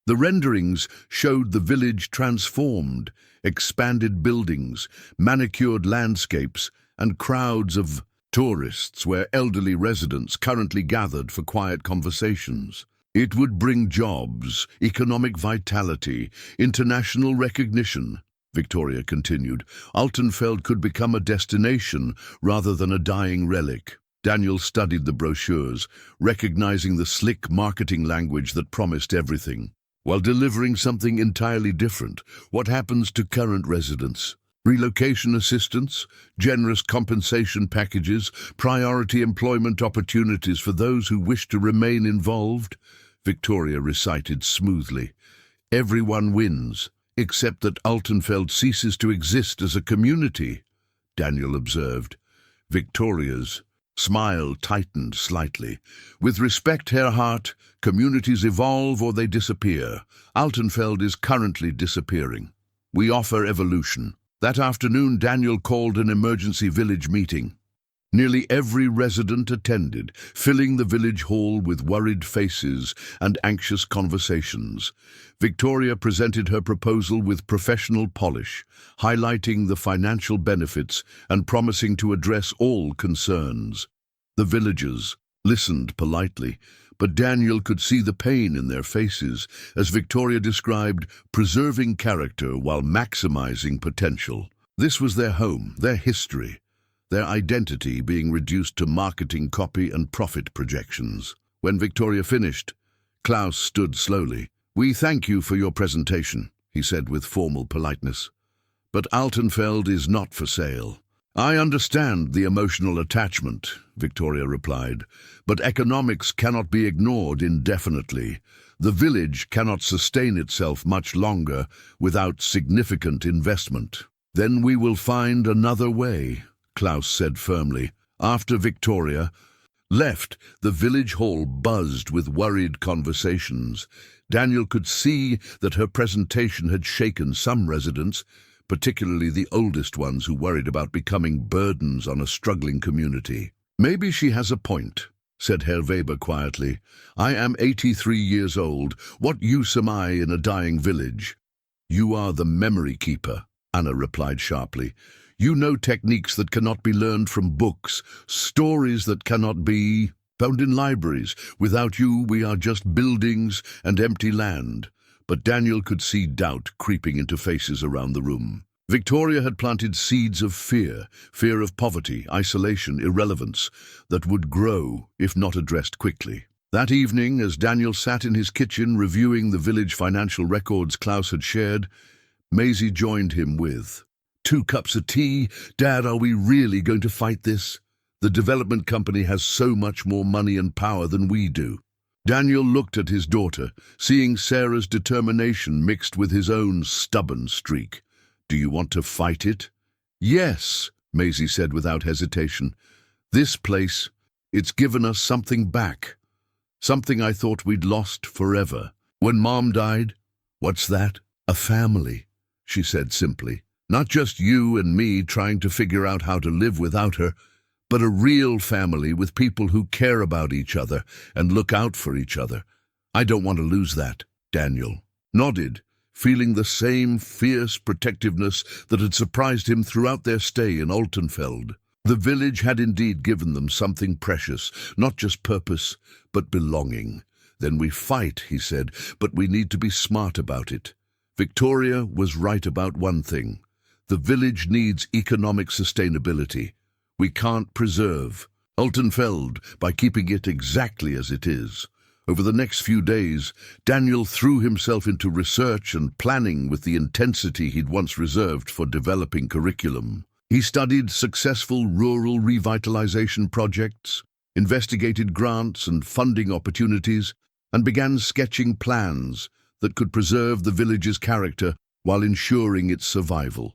The renderings showed the village transformed, expanded buildings, manicured landscapes, and crowds of tourists where elderly residents currently gathered for quiet conversations. It would bring jobs, economic vitality, international recognition. Victoria continued. Altenfeld could become a destination rather than a dying relic. Daniel studied the brochures, recognizing the slick marketing language that promised everything, while delivering something entirely different. What happens to current residents? Relocation assistance, generous compensation packages, priority employment opportunities for those who wish to remain involved, Victoria recited smoothly. Everyone wins, except that Altenfeld ceases to exist as a community, Daniel observed. Victoria's smile tightened slightly. With respect, Herr Hart, communities evolve or they disappear. Altenfeld is currently disappearing. We offer evolution. That afternoon, Daniel called an emergency village meeting. Nearly every resident attended, filling the village hall with worried faces and anxious conversations. Victoria presented her proposal with professional polish, highlighting the financial benefits and promising to address all concerns. The villagers listened politely, but Daniel could see the pain in their faces as Victoria described preserving character while maximizing potential. This was their home, their history, their identity being reduced to marketing copy and profit projections. When Victoria finished, Klaus stood slowly. We thank you for your presentation, he said with formal politeness. But Altenfeld is not for sale. I understand the emotional attachment, Victoria replied, but economics cannot be ignored indefinitely. The village cannot sustain itself much longer without significant investment. Then we will find another way, Klaus said firmly. After Victoria left, the village hall buzzed with worried conversations. Daniel could see that her presentation had shaken some residents, particularly the oldest ones who worried about becoming burdens on a struggling community. Maybe she has a point, said Herr Weber quietly. I am 83 years old. What use am I in a dying village? You are the memory keeper, Anna replied sharply. You know techniques that cannot be learned from books, stories that cannot be found in libraries. Without you, we are just buildings and empty land. But Daniel could see doubt creeping into faces around the room. Victoria had planted seeds of fear of poverty, isolation, irrelevance, that would grow if not addressed quickly. That evening, as Daniel sat in his kitchen reviewing the village financial records Klaus had shared, Maisie joined him with, 2 cups of tea. Dad, are we really going to fight this? The development company has so much more money and power than we do. Daniel looked at his daughter, seeing Sarah's determination mixed with his own stubborn streak. Do you want to fight it? Yes, Maisie said without hesitation. This place, it's given us something back. Something I thought we'd lost forever. When Mom died, what's that? A family, she said simply. Not just you and me trying to figure out how to live without her, but a real family with people who care about each other and look out for each other. I don't want to lose that." Daniel nodded, feeling the same fierce protectiveness that had surprised him throughout their stay in Altenfeld. The village had indeed given them something precious, not just purpose, but belonging. "Then we fight," he said, "but we need to be smart about it." Victoria was right about one thing. The village needs economic sustainability. We can't preserve Altenfeld by keeping it exactly as it is. Over the next few days, Daniel threw himself into research and planning with the intensity he'd once reserved for developing curriculum. He studied successful rural revitalization projects, investigated grants and funding opportunities, and began sketching plans that could preserve the village's character while ensuring its survival.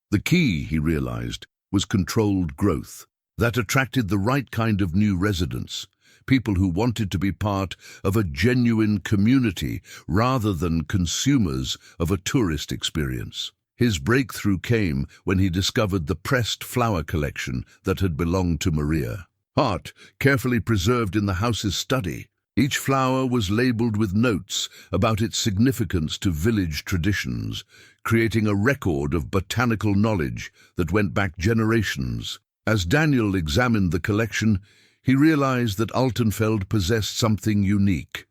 The key, he realized, was controlled growth that attracted the right kind of new residents, people who wanted to be part of a genuine community rather than consumers of a tourist experience. His breakthrough came when he discovered the pressed flower collection that had belonged to Maria. Hart, carefully preserved in the house's study. Each flower was labeled with notes about its significance to village traditions, creating a record of botanical knowledge that went back generations. As Daniel examined the collection, he realized that Altenfeld possessed something unique,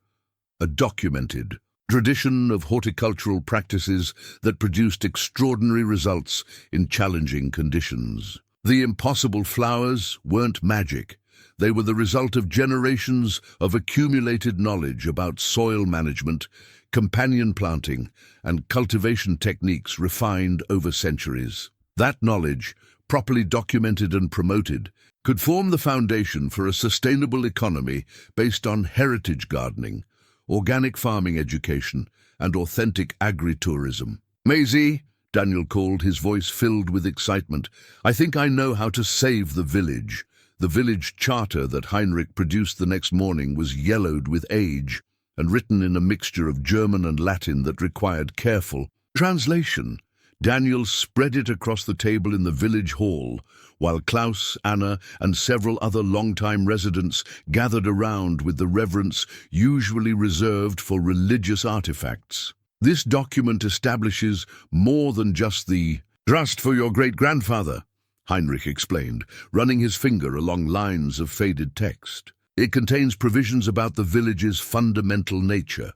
a documented tradition of horticultural practices that produced extraordinary results in challenging conditions. The impossible flowers weren't magic. They were the result of generations of accumulated knowledge about soil management, companion planting, and cultivation techniques refined over centuries. That knowledge, properly documented and promoted, could form the foundation for a sustainable economy based on heritage gardening, organic farming education, and authentic agritourism. "Maisie," Daniel called, his voice filled with excitement, "I think I know how to save the village." The village charter that Heinrich produced the next morning was yellowed with age and written in a mixture of German and Latin that required careful translation. Daniel spread it across the table in the village hall, while Klaus, Anna, and several other long-time residents gathered around with the reverence usually reserved for religious artifacts. This document establishes more than just the trust for your great-grandfather, Heinrich explained, running his finger along lines of faded text. It contains provisions about the village's fundamental nature,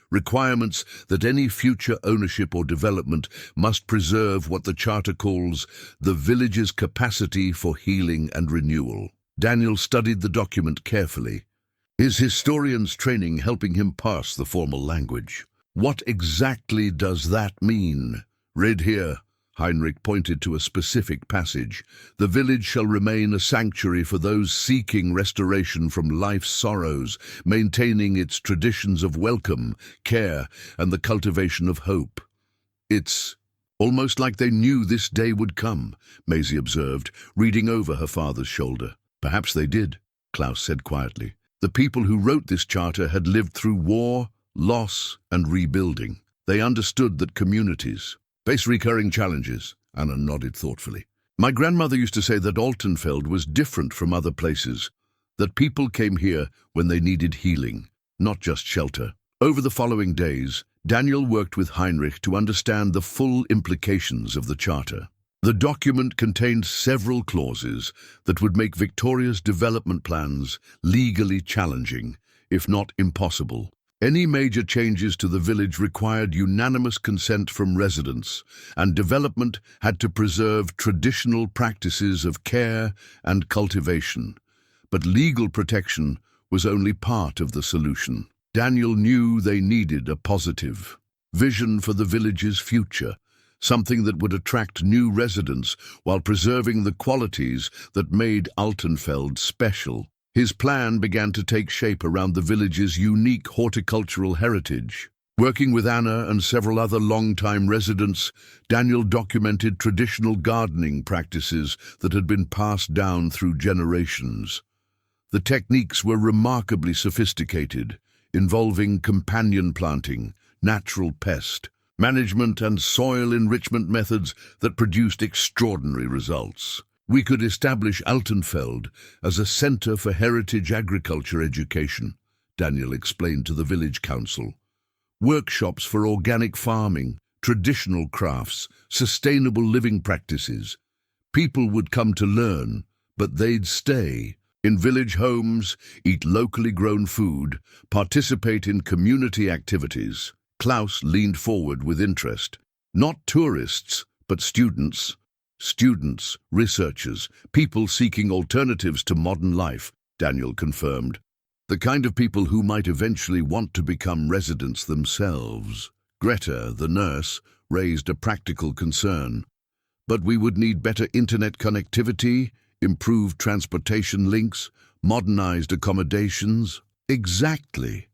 requirements that any future ownership or development must preserve what the Charter calls the village's capacity for healing and renewal. Daniel studied the document carefully, his historian's training helping him parse the formal language. "What exactly does that mean?" "Read here." Heinrich pointed to a specific passage. "The village shall remain a sanctuary for those seeking restoration from life's sorrows, maintaining its traditions of welcome, care, and the cultivation of hope." "It's almost like they knew this day would come," Maisie observed, reading over her father's shoulder. "Perhaps they did," Klaus said quietly. "The people who wrote this charter had lived through war, loss, and rebuilding. They understood that communities face recurring challenges." Anna nodded thoughtfully. "My grandmother used to say that Altenfeld was different from other places, that people came here when they needed healing, not just shelter." Over the following days, Daniel worked with Heinrich to understand the full implications of the charter. The document contained several clauses that would make Victoria's development plans legally challenging, if not impossible. Any major changes to the village required unanimous consent from residents, and development had to preserve traditional practices of care and cultivation. But legal protection was only part of the solution. Daniel knew they needed a positive vision for the village's future, something that would attract new residents while preserving the qualities that made Altenfeld special. His plan began to take shape around the village's unique horticultural heritage. Working with Anna and several other long-time residents, Daniel documented traditional gardening practices that had been passed down through generations. The techniques were remarkably sophisticated, involving companion planting, natural pest management and soil enrichment methods that produced extraordinary results. We could establish Altenfeld as a center for heritage agriculture education, Daniel explained to the village council. Workshops for organic farming, traditional crafts, sustainable living practices. People would come to learn, but they'd stay in village homes, eat locally grown food, participate in community activities. Klaus leaned forward with interest. Not tourists, but students. Students, researchers, people seeking alternatives to modern life, Daniel confirmed. The kind of people who might eventually want to become residents themselves. Greta, the nurse, raised a practical concern. But we would need better internet connectivity, improved transportation links, modernized accommodations. Exactly.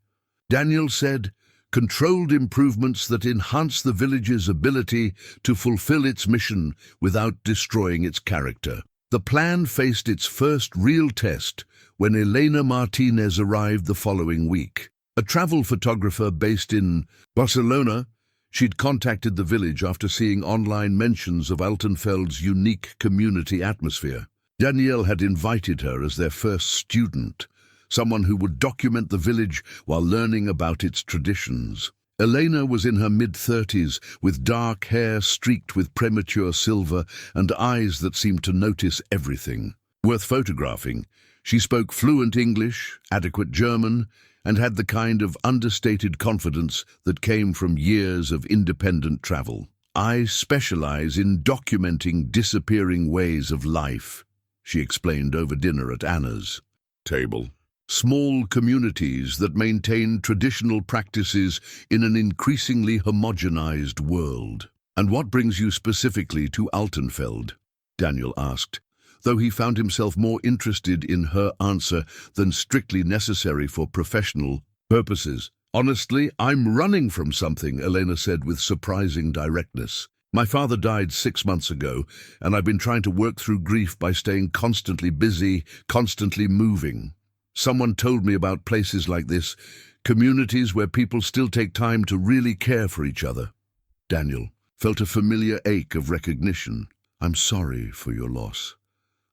Daniel said, controlled improvements that enhance the village's ability to fulfill its mission without destroying its character. The plan faced its first real test when Elena Martinez arrived the following week. A travel photographer based in Barcelona, she'd contacted the village after seeing online mentions of Altenfeld's unique community atmosphere. Danielle had invited her as their first student, someone who would document the village while learning about its traditions. Elena was in her mid-30s, with dark hair streaked with premature silver and eyes that seemed to notice everything. Worth photographing, she spoke fluent English, adequate German, and had the kind of understated confidence that came from years of independent travel. I specialize in documenting disappearing ways of life, she explained over dinner at Anna's table. Small communities that maintain traditional practices in an increasingly homogenized world. And what brings you specifically to Altenfeld? Daniel asked, though he found himself more interested in her answer than strictly necessary for professional purposes. Honestly, I'm running from something, Elena said with surprising directness. My father died 6 months ago, and I've been trying to work through grief by staying constantly busy, constantly moving. Someone told me about places like this, communities where people still take time to really care for each other. Daniel felt a familiar ache of recognition. I'm sorry for your loss.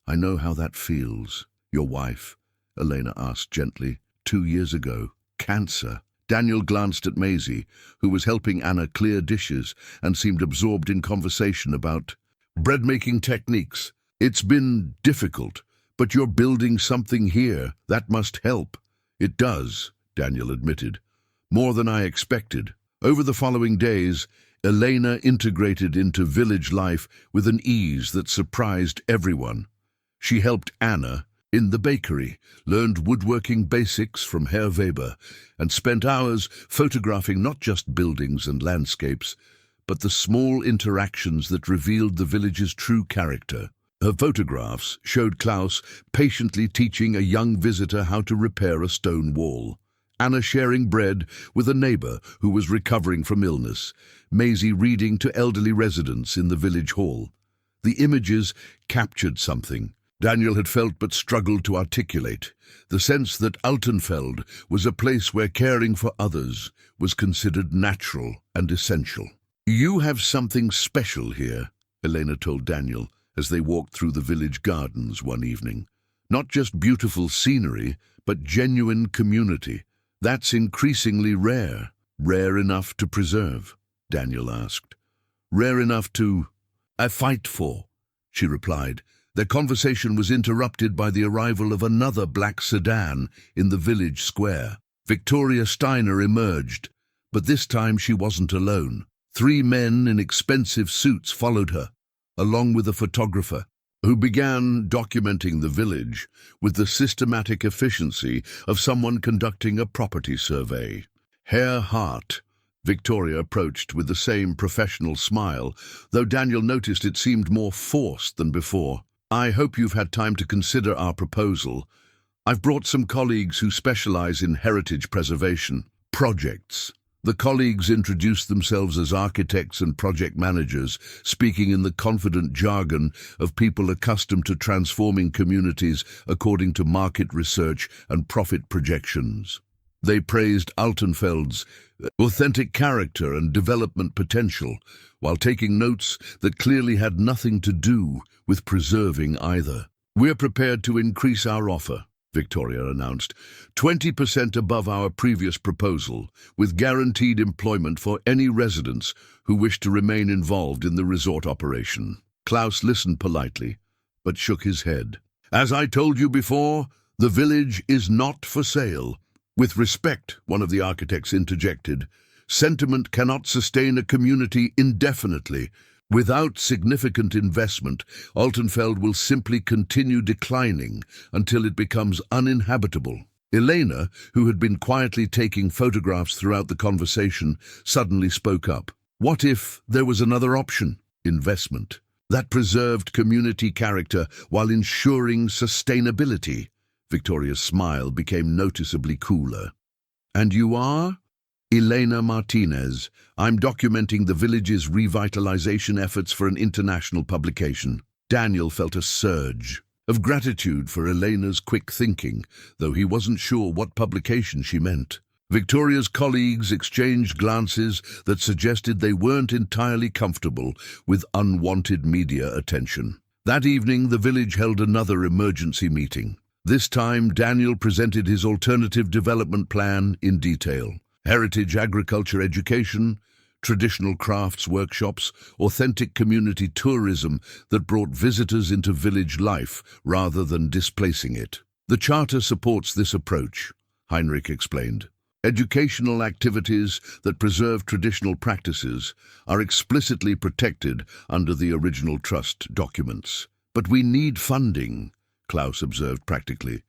I know how that feels. Your wife, Elena asked gently, 2 years ago. Cancer. Daniel glanced at Maisie, who was helping Anna clear dishes and seemed absorbed in conversation about bread-making techniques. It's been difficult. But you're building something here. That must help. It does, Daniel admitted. More than I expected. Over the following days, Elena integrated into village life with an ease that surprised everyone. She helped Anna in the bakery, learned woodworking basics from Herr Weber, and spent hours photographing not just buildings and landscapes, but the small interactions that revealed the village's true character. Her photographs showed Klaus patiently teaching a young visitor how to repair a stone wall, Anna sharing bread with a neighbor who was recovering from illness, Maisie reading to elderly residents in the village hall. The images captured something Daniel had felt but struggled to articulate, the sense that Altenfeld was a place where caring for others was considered natural and essential. You have something special here, Elena told Daniel, as they walked through the village gardens one evening. Not just beautiful scenery, but genuine community. That's increasingly rare. Rare enough to preserve, Daniel asked. Rare enough to fight for, she replied. Their conversation was interrupted by the arrival of another black sedan in the village square. Victoria Steiner emerged, but this time she wasn't alone. 3 men in expensive suits followed her, along with a photographer, who began documenting the village with the systematic efficiency of someone conducting a property survey. Herr Hart, Victoria approached with the same professional smile, though Daniel noticed it seemed more forced than before. I hope you've had time to consider our proposal. I've brought some colleagues who specialize in heritage preservation projects. The colleagues introduced themselves as architects and project managers, speaking in the confident jargon of people accustomed to transforming communities according to market research and profit projections. They praised Altenfeld's authentic character and development potential, while taking notes that clearly had nothing to do with preserving either. "We're prepared to increase our offer," Victoria announced, 20% above our previous proposal, with guaranteed employment for any residents who wish to remain involved in the resort operation. Klaus listened politely, but shook his head. "As I told you before, the village is not for sale." "With respect," one of the architects interjected, "sentiment cannot sustain a community indefinitely. Without significant investment, Altenfeld will simply continue declining until it becomes uninhabitable." Elena, who had been quietly taking photographs throughout the conversation, suddenly spoke up. "What if there was another option? Investment. That preserved community character while ensuring sustainability." Victoria's smile became noticeably cooler. "And you are?" "Elena Martinez. I'm documenting the village's revitalization efforts for an international publication." Daniel felt a surge of gratitude for Elena's quick thinking, though he wasn't sure what publication she meant. Victoria's colleagues exchanged glances that suggested they weren't entirely comfortable with unwanted media attention. That evening, the village held another emergency meeting. This time, Daniel presented his alternative development plan in detail. Heritage agriculture education, traditional crafts workshops, authentic community tourism that brought visitors into village life rather than displacing it. "The charter supports this approach," Heinrich explained. "Educational activities that preserve traditional practices are explicitly protected under the original trust documents. But we need funding," Klaus observed practically.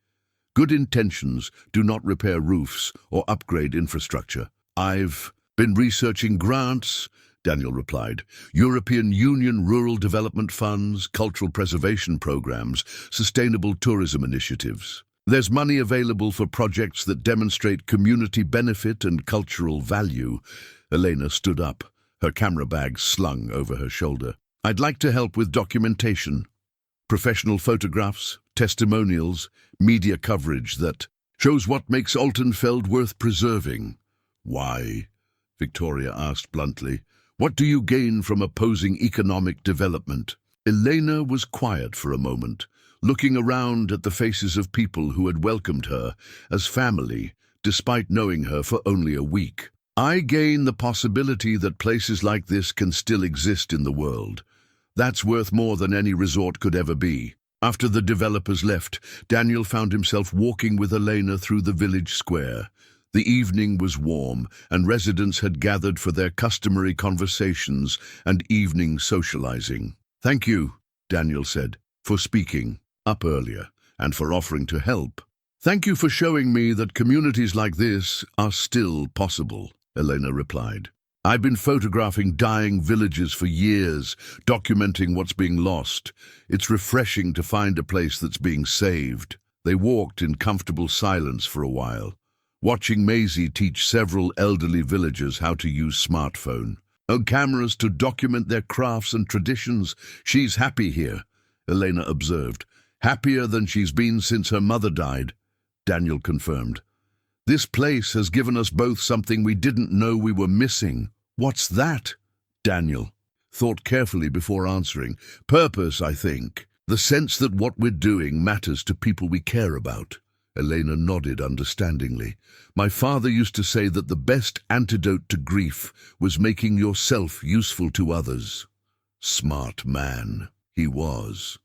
"Good intentions do not repair roofs or upgrade infrastructure." "I've been researching grants," Daniel replied. "European Union rural development funds, cultural preservation programs, sustainable tourism initiatives. There's money available for projects that demonstrate community benefit and cultural value." Elena stood up, her camera bag slung over her shoulder. "I'd like to help with documentation. Professional photographs, testimonials, media coverage that shows what makes Altenfeld worth preserving." "Why?" Victoria asked bluntly. "What do you gain from opposing economic development?" Elena was quiet for a moment, looking around at the faces of people who had welcomed her as family, despite knowing her for only a week. "I gain the possibility that places like this can still exist in the world. That's worth more than any resort could ever be." After the developers left, Daniel found himself walking with Elena through the village square. The evening was warm, and residents had gathered for their customary conversations and evening socializing. "Thank you," Daniel said, "for speaking up earlier and for offering to help." "Thank you for showing me that communities like this are still possible," Elena replied. "I've been photographing dying villages for years, documenting what's being lost. It's refreshing to find a place that's being saved." They walked in comfortable silence for a while, watching Maisie teach several elderly villagers how to use smartphone cameras to document their crafts and traditions. "She's happy here," Elena observed. "Happier than she's been since her mother died," Daniel confirmed. "This place has given us both something we didn't know we were missing." "What's that?" Daniel thought carefully before answering. "Purpose, I think. The sense that what we're doing matters to people we care about." Elena nodded understandingly. "My father used to say that the best antidote to grief was making yourself useful to others." Smart man, he was.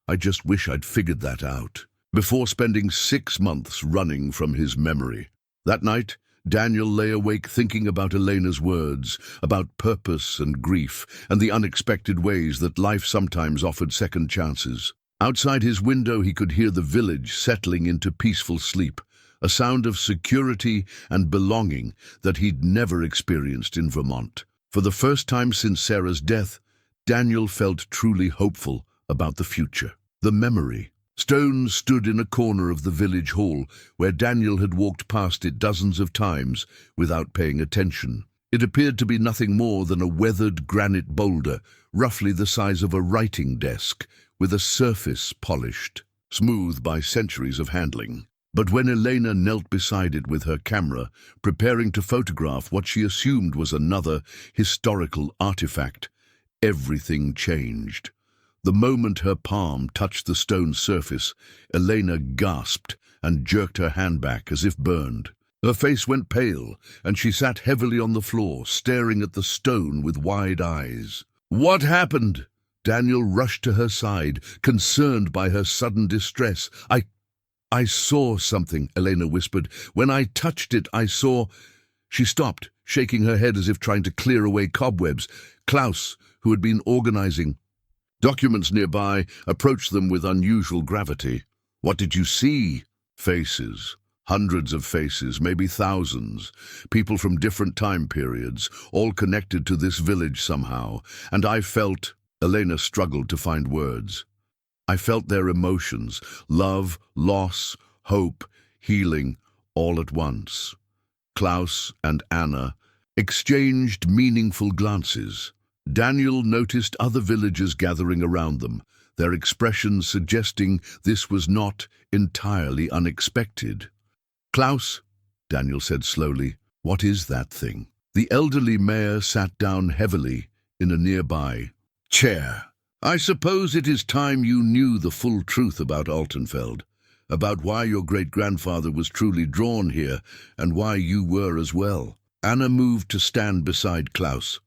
I just wish I'd figured that out before spending 6 months running from his memory. That night, Daniel lay awake thinking about Elena's words, about purpose and grief, and the unexpected ways that life sometimes offered second chances. Outside his window he could hear the village settling into peaceful sleep, a sound of security and belonging that he'd never experienced in Vermont. For the first time since Sarah's death, Daniel felt truly hopeful about the future. The memory. Stone stood in a corner of the village hall where Daniel had walked past it dozens of times without paying attention. It appeared to be nothing more than a weathered granite boulder, roughly the size of a writing desk, with a surface polished, smooth by centuries of handling. But when Elena knelt beside it with her camera, preparing to photograph what she assumed was another historical artifact, everything changed. The moment her palm touched the stone surface, Elena gasped and jerked her hand back as if burned. Her face went pale, and she sat heavily on the floor, staring at the stone with wide eyes. "What happened?" Daniel rushed to her side, concerned by her sudden distress. I saw something," Elena whispered. "When I touched it, I saw—" She stopped, shaking her head as if trying to clear away cobwebs. Klaus, who had been organizing documents nearby, approached them with unusual gravity. "What did you see?" "Faces. Hundreds of faces, maybe thousands. People from different time periods, all connected to this village somehow. And I felt—" Elena struggled to find words. "I felt their emotions, love, loss, hope, healing, all at once." Klaus and Anna exchanged meaningful glances. Daniel noticed other villagers gathering around them, their expressions suggesting this was not entirely unexpected. "Klaus," Daniel said slowly, "what is that thing?" The elderly mayor sat down heavily in a nearby chair. "I suppose it is time you knew the full truth about Altenfeld, about why your great-grandfather was truly drawn here and why you were as well." Anna moved to stand beside Klaus,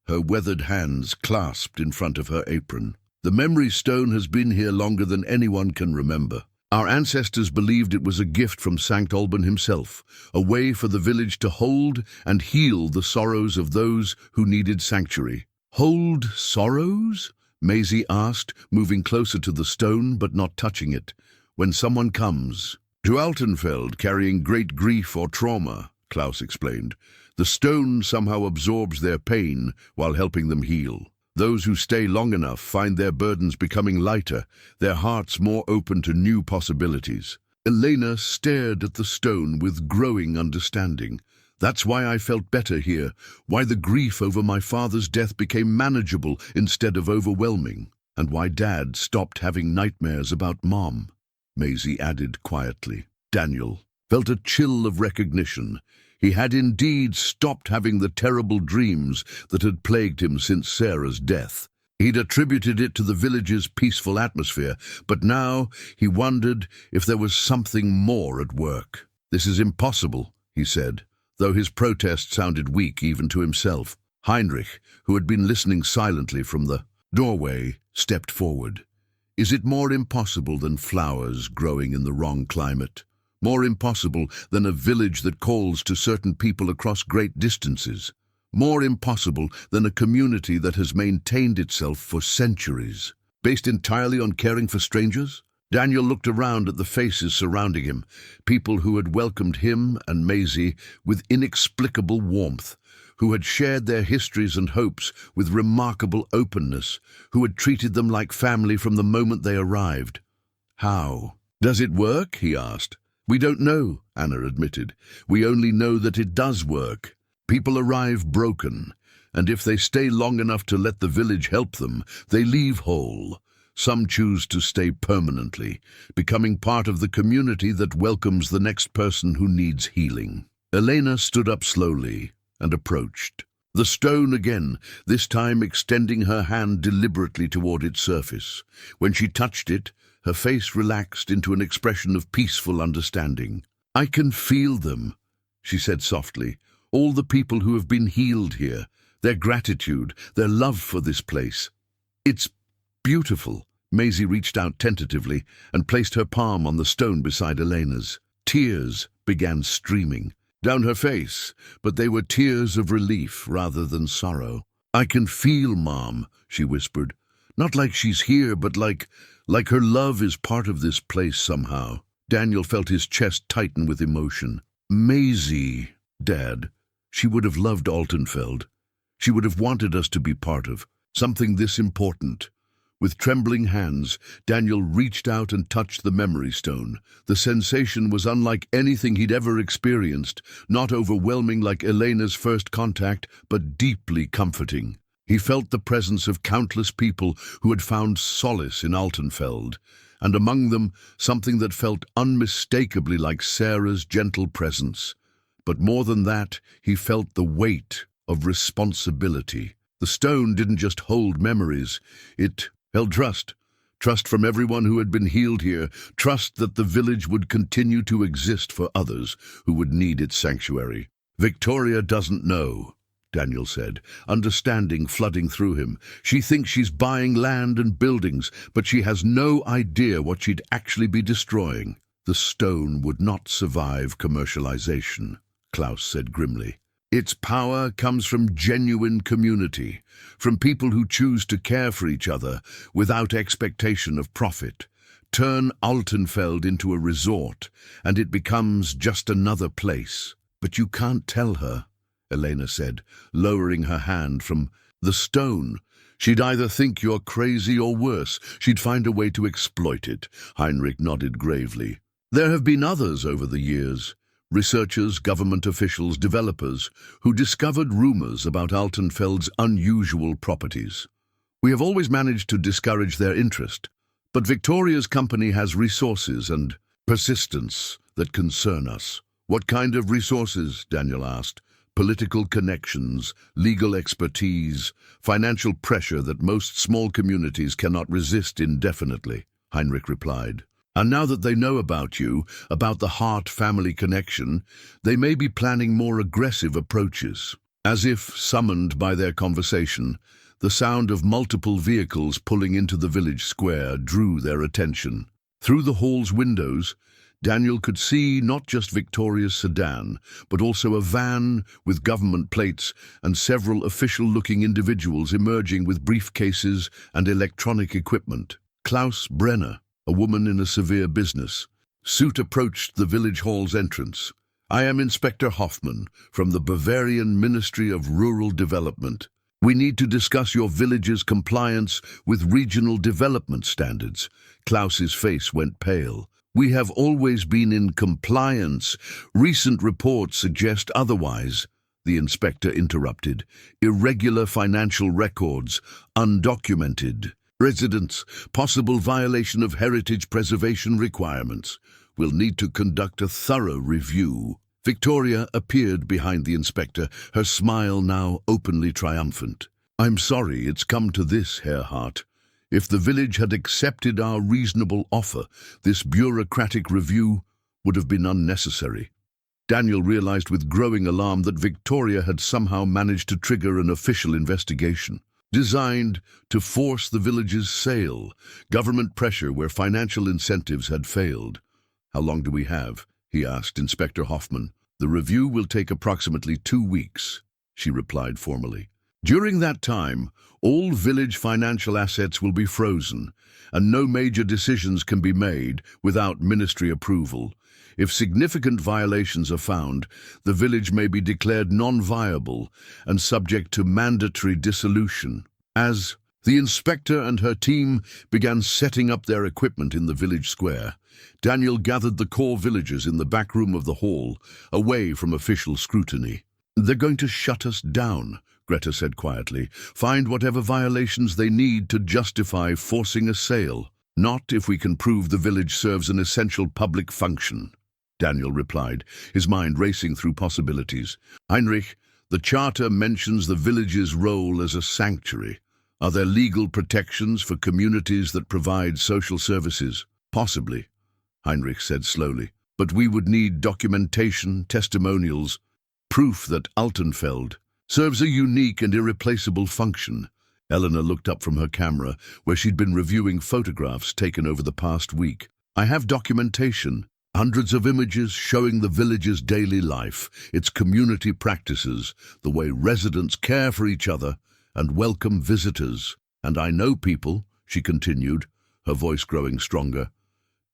her weathered hands clasped in front of her apron. "The memory stone has been here longer than anyone can remember. Our ancestors believed it was a gift from Sankt Alban himself, a way for the village to hold and heal the sorrows of those who needed sanctuary." "Hold sorrows?" Maisie asked, moving closer to the stone but not touching it. "When someone comes to Altenfeld carrying great grief or trauma," Klaus explained, "the stone somehow absorbs their pain while helping them heal. Those who stay long enough find their burdens becoming lighter, their hearts more open to new possibilities." Elena stared at the stone with growing understanding. "That's why I felt better here, why the grief over my father's death became manageable instead of overwhelming, and why Dad stopped having nightmares about Mom," Maisie added quietly. Daniel felt a chill of recognition. He had indeed stopped having the terrible dreams that had plagued him since Sarah's death. He'd attributed it to the village's peaceful atmosphere, but now he wondered if there was something more at work. "This is impossible," he said, though his protest sounded weak even to himself. Heinrich, who had been listening silently from the doorway, stepped forward. "Is it more impossible than flowers growing in the wrong climate? More impossible than a village that calls to certain people across great distances? More impossible than a community that has maintained itself for centuries, based entirely on caring for strangers?" Daniel looked around at the faces surrounding him, people who had welcomed him and Maisie with inexplicable warmth, who had shared their histories and hopes with remarkable openness, who had treated them like family from the moment they arrived. "How does it work?" he asked. "We don't know," Anna admitted. "We only know that it does work. People arrive broken, and if they stay long enough to let the village help them, they leave whole. Some choose to stay permanently, becoming part of the community that welcomes the next person who needs healing." Elena stood up slowly and approached the stone again, this time extending her hand deliberately toward its surface. When she touched it, her face relaxed into an expression of peaceful understanding. "I can feel them," she said softly. "All the people who have been healed here, their gratitude, their love for this place. It's beautiful." Maisie reached out tentatively and placed her palm on the stone beside Elena's. Tears began streaming down her face, but they were tears of relief rather than sorrow. "I can feel Mom," she whispered. "Not like she's here, but like her love is part of this place somehow." Daniel felt his chest tighten with emotion. "Maisie, Dad, she would have loved Altenfeld. She would have wanted us to be part of something this important." With trembling hands, Daniel reached out and touched the memory stone. The sensation was unlike anything he'd ever experienced, not overwhelming like Elena's first contact, but deeply comforting. He felt the presence of countless people who had found solace in Altenfeld, and among them something that felt unmistakably like Sarah's gentle presence. But more than that, he felt the weight of responsibility. The stone didn't just hold memories, it held trust. Trust from everyone who had been healed here, trust that the village would continue to exist for others who would need its sanctuary. "Victoria doesn't know," Daniel said, understanding flooding through him. "She thinks she's buying land and buildings, but she has no idea what she'd actually be destroying." "The stone would not survive commercialization," Klaus said grimly. "Its power comes from genuine community, from people who choose to care for each other without expectation of profit. Turn Altenfeld into a resort, and it becomes just another place." "But you can't tell her," Elena said, lowering her hand from the stone. "She'd either think you're crazy or worse. She'd find a way to exploit it." Heinrich nodded gravely. "There have been others over the years. Researchers, government officials, developers, who discovered rumors about Altenfeld's unusual properties. We have always managed to discourage their interest, but Victoria's company has resources and persistence that concern us." "What kind of resources?" Daniel asked. "Political connections, legal expertise, financial pressure that most small communities cannot resist indefinitely," Heinrich replied. "And now that they know about you, about the Hart family connection, they may be planning more aggressive approaches." As if summoned by their conversation, the sound of multiple vehicles pulling into the village square drew their attention. Through the hall's windows, Daniel could see not just Victoria's sedan, but also a van with government plates and several official-looking individuals emerging with briefcases and electronic equipment. Klaus Brenner, a woman in a severe business suit, approached the village hall's entrance. "I am Inspector Hoffman from the Bavarian Ministry of Rural Development. We need to discuss your village's compliance with regional development standards." Klaus's face went pale. "We have always been in compliance. Recent reports suggest otherwise," the inspector interrupted. "Irregular financial records, undocumented residents, possible violation of heritage preservation requirements. We'll need to conduct a thorough review." Victoria appeared behind the inspector, her smile now openly triumphant. "I'm sorry it's come to this, Herr Hart. If the village had accepted our reasonable offer, this bureaucratic review would have been unnecessary." Daniel realized with growing alarm that Victoria had somehow managed to trigger an official investigation, designed to force the village's sale, government pressure where financial incentives had failed. "How long do we have?" he asked Inspector Hoffman. "The review will take approximately 2 weeks," she replied formally. "During that time, all village financial assets will be frozen, and no major decisions can be made without ministry approval. If significant violations are found, the village may be declared non-viable and subject to mandatory dissolution." As the inspector and her team began setting up their equipment in the village square, Daniel gathered the core villagers in the back room of the hall, away from official scrutiny. "They're going to shut us down," Greta said quietly. "Find whatever violations they need to justify forcing a sale. Not if we can prove the village serves an essential public function," Daniel replied, his mind racing through possibilities. "Heinrich, the charter mentions the village's role as a sanctuary. Are there legal protections for communities that provide social services?" "Possibly," Heinrich said slowly. "But we would need documentation, testimonials, proof that Altenfeld serves a unique and irreplaceable function." Eleanor looked up from her camera, where she'd been reviewing photographs taken over the past week. "I have documentation, hundreds of images showing the village's daily life, its community practices, the way residents care for each other and welcome visitors. And I know people," she continued, her voice growing stronger,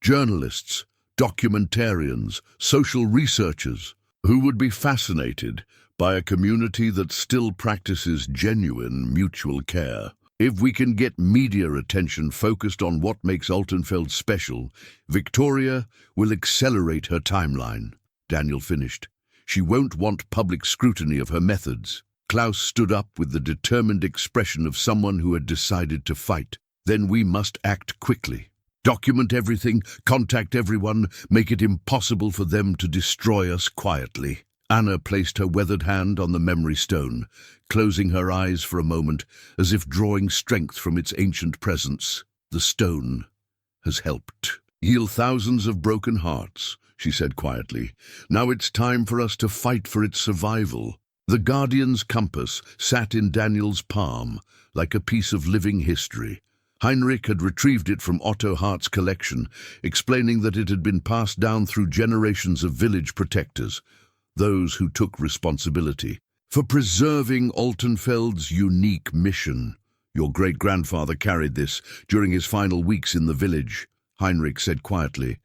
"journalists, documentarians, social researchers, who would be fascinated by a community that still practices genuine mutual care. If we can get media attention focused on what makes Altenfeld special, Victoria will accelerate her timeline." Daniel finished. "She won't want public scrutiny of her methods." Klaus stood up with the determined expression of someone who had decided to fight. "Then we must act quickly." Document everything, contact everyone, make it impossible for them to destroy us quietly." Anna placed her weathered hand on the memory stone, closing her eyes for a moment, as if drawing strength from its ancient presence. "The stone has helped heal thousands of broken hearts," she said quietly. "Now it's time for us to fight for its survival." The Guardian's compass sat in Daniel's palm, like a piece of living history. Heinrich had retrieved it from Otto Hart's collection, explaining that it had been passed down through generations of village protectors, those who took responsibility for preserving Altenfeld's unique mission. "Your great-grandfather carried this during his final weeks in the village," Heinrich said quietly.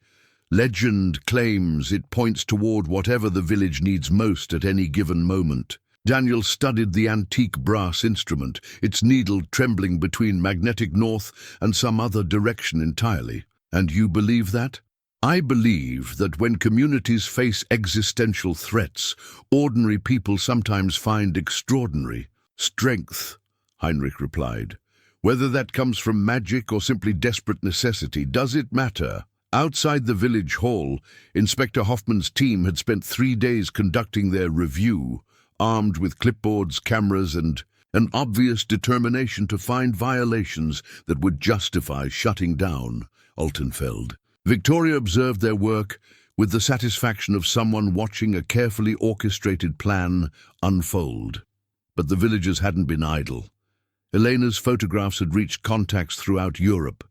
"Legend claims it points toward whatever the village needs most at any given moment." Daniel studied the antique brass instrument, its needle trembling between magnetic north and some other direction entirely. "And you believe that?" "I believe that when communities face existential threats, ordinary people sometimes find extraordinary strength," Heinrich replied. "Whether that comes from magic or simply desperate necessity, does it matter?" Outside the village hall, Inspector Hoffman's team had spent 3 days conducting their review, armed with clipboards, cameras, and an obvious determination to find violations that would justify shutting down Altenfeld. Victoria observed their work with the satisfaction of someone watching a carefully orchestrated plan unfold. But the villagers hadn't been idle. Elena's photographs had reached contacts throughout Europe,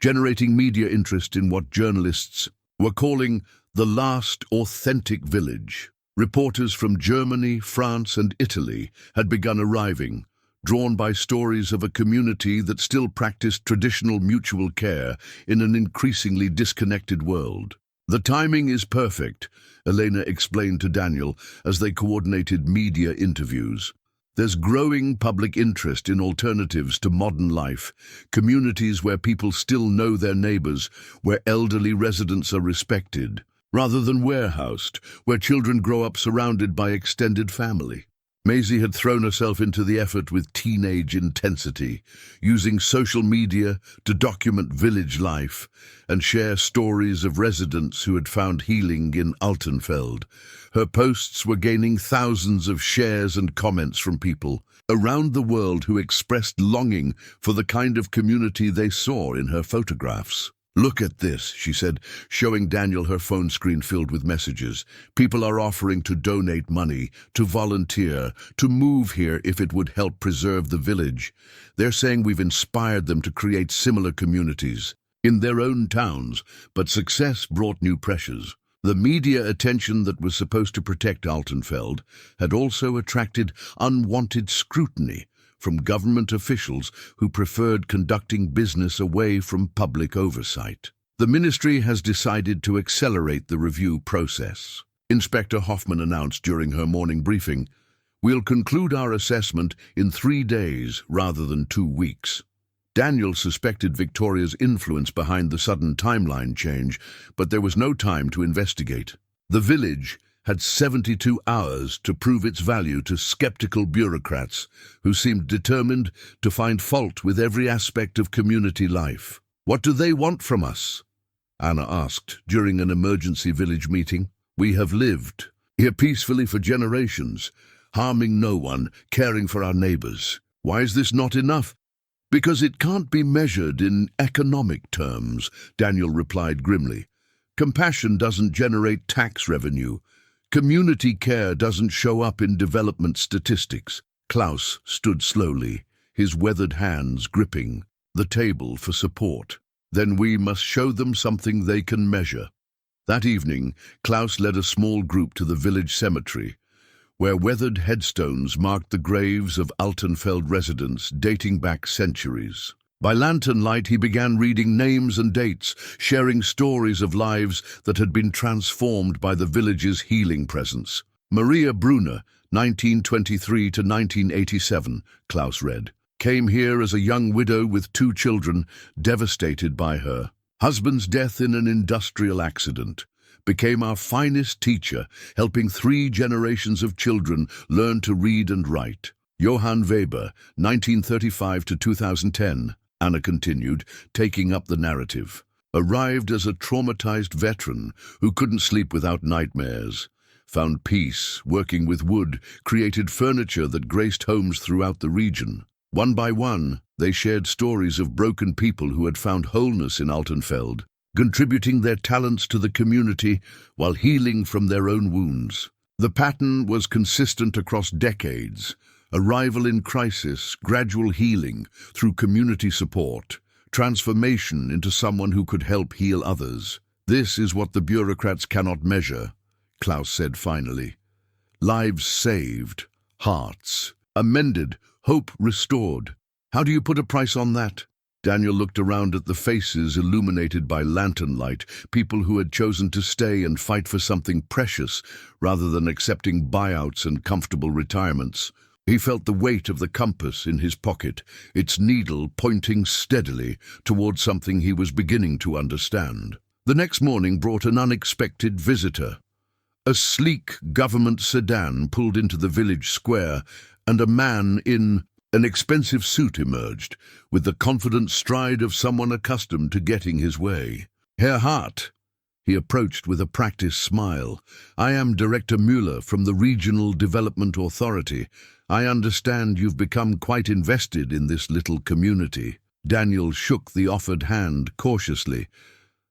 generating media interest in what journalists were calling the last authentic village. Reporters from Germany, France, and Italy had begun arriving, drawn by stories of a community that still practiced traditional mutual care in an increasingly disconnected world. "The timing is perfect," Elena explained to Daniel as they coordinated media interviews. "There's growing public interest in alternatives to modern life, communities where people still know their neighbors, where elderly residents are respected, rather than warehoused, where children grow up surrounded by extended family." Maisie had thrown herself into the effort with teenage intensity, using social media to document village life and share stories of residents who had found healing in Altenfeld. Her posts were gaining thousands of shares and comments from people around the world who expressed longing for the kind of community they saw in her photographs. "Look at this," she said, showing Daniel her phone screen filled with messages. "People are offering to donate money, to volunteer, to move here if it would help preserve the village. They're saying we've inspired them to create similar communities in their own towns, but success brought new pressures." The media attention that was supposed to protect Altenfeld had also attracted unwanted scrutiny from government officials who preferred conducting business away from public oversight. "The ministry has decided to accelerate the review process," Inspector Hoffman announced during her morning briefing. "We'll conclude our assessment in 3 days rather than 2 weeks." Daniel suspected Victoria's influence behind the sudden timeline change, but there was no time to investigate. The village had 72 hours to prove its value to skeptical bureaucrats who seemed determined to find fault with every aspect of community life. "What do they want from us?" Anna asked during an emergency village meeting. "We have lived here peacefully for generations, harming no one, caring for our neighbors. Why is this not enough?" "Because it can't be measured in economic terms," Daniel replied grimly. "Compassion doesn't generate tax revenue. Community care doesn't show up in development statistics." Klaus stood slowly, his weathered hands gripping the table for support. "Then we must show them something they can measure." That evening, Klaus led a small group to the village cemetery, where weathered headstones marked the graves of Altenfeld residents dating back centuries. By lantern light, he began reading names and dates, sharing stories of lives that had been transformed by the village's healing presence. "Maria Brunner, 1923 to 1987, Klaus read, came here as a young widow with 2 children, devastated by her husband's death in an industrial accident. Became our finest teacher, helping 3 generations of children learn to read and write. Johann Weber, 1935 to 2010, Anna continued, taking up the narrative. arrived as a traumatized veteran who couldn't sleep without nightmares, found peace working with wood, created furniture that graced homes throughout the region. One by one, they shared stories of broken people who had found wholeness in Altenfeld, contributing their talents to the community while healing from their own wounds. The pattern was consistent across decades: arrival in crisis, gradual healing through community support, transformation into someone who could help heal others. This is what the bureaucrats cannot measure, Klaus said finally. Lives saved, hearts amended, hope restored. How do you put a price on that? Daniel looked around at the faces illuminated by lantern light, people who had chosen to stay and fight for something precious rather than accepting buyouts and comfortable retirements. He felt the weight of the compass in his pocket, its needle pointing steadily toward something he was beginning to understand. The next morning brought an unexpected visitor. A sleek government sedan pulled into the village square, and a man in an expensive suit emerged, with the confident stride of someone accustomed to getting his way. Herr Hart, he approached with a practiced smile. I am Director Müller from the Regional Development Authority. I understand you've become quite invested in this little community. Daniel shook the offered hand cautiously.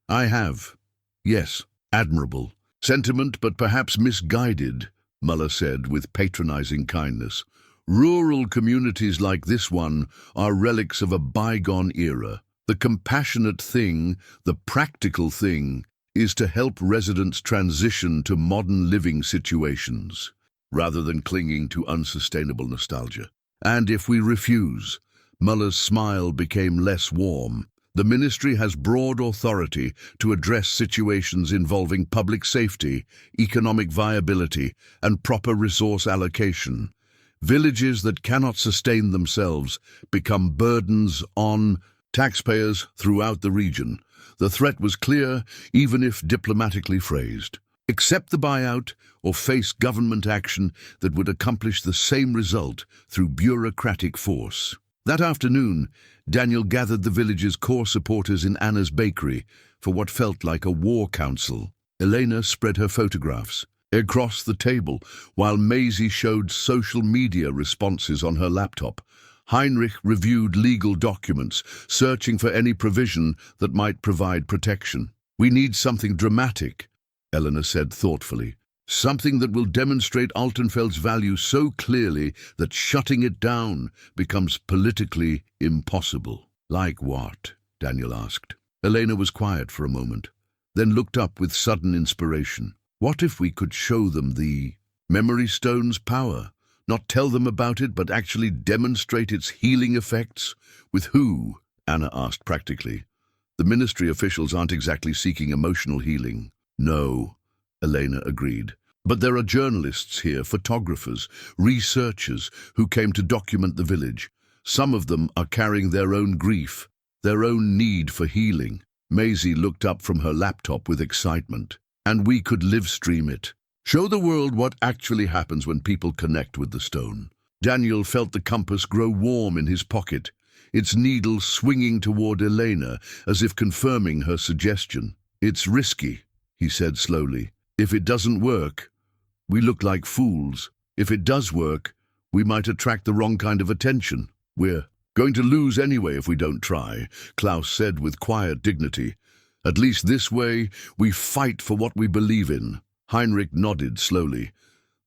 I have. Yes, admirable. Sentiment, but perhaps misguided, Müller said with patronizing kindness. Rural communities like this one are relics of a bygone era. The compassionate thing, the practical thing, is to help residents transition to modern living situations, rather than clinging to unsustainable nostalgia. And if we refuse, Müller's smile became less warm. The ministry has broad authority to address situations involving public safety, economic viability, and proper resource allocation. Villages that cannot sustain themselves become burdens on taxpayers throughout the region. The threat was clear, even if diplomatically phrased. Accept the buyout or face government action that would accomplish the same result through bureaucratic force. That afternoon, Daniel gathered the village's core supporters in Anna's bakery for what felt like a war council. Elena spread her photographs across the table, while Maisie showed social media responses on her laptop. Heinrich reviewed legal documents, searching for any provision that might provide protection. We need something dramatic, Elena said thoughtfully. Something that will demonstrate Altenfeld's value so clearly that shutting it down becomes politically impossible. Like what? Daniel asked. Elena was quiet for a moment, then looked up with sudden inspiration. What if we could show them the memory stone's power? Not tell them about it, but actually demonstrate its healing effects? With who? Anna asked practically. The ministry officials aren't exactly seeking emotional healing. No, Elena agreed. But there are journalists here, photographers, researchers who came to document the village. Some of them are carrying their own grief, their own need for healing. Maisie looked up from her laptop with excitement. And we could live stream it. Show the world what actually happens when people connect with the stone. Daniel felt the compass grow warm in his pocket, its needle swinging toward Elena as if confirming her suggestion. It's risky, he said slowly. If it doesn't work, we look like fools. If it does work, we might attract the wrong kind of attention. We're going to lose anyway if we don't try, Klaus said with quiet dignity. At least this way, we fight for what we believe in. Heinrich nodded slowly.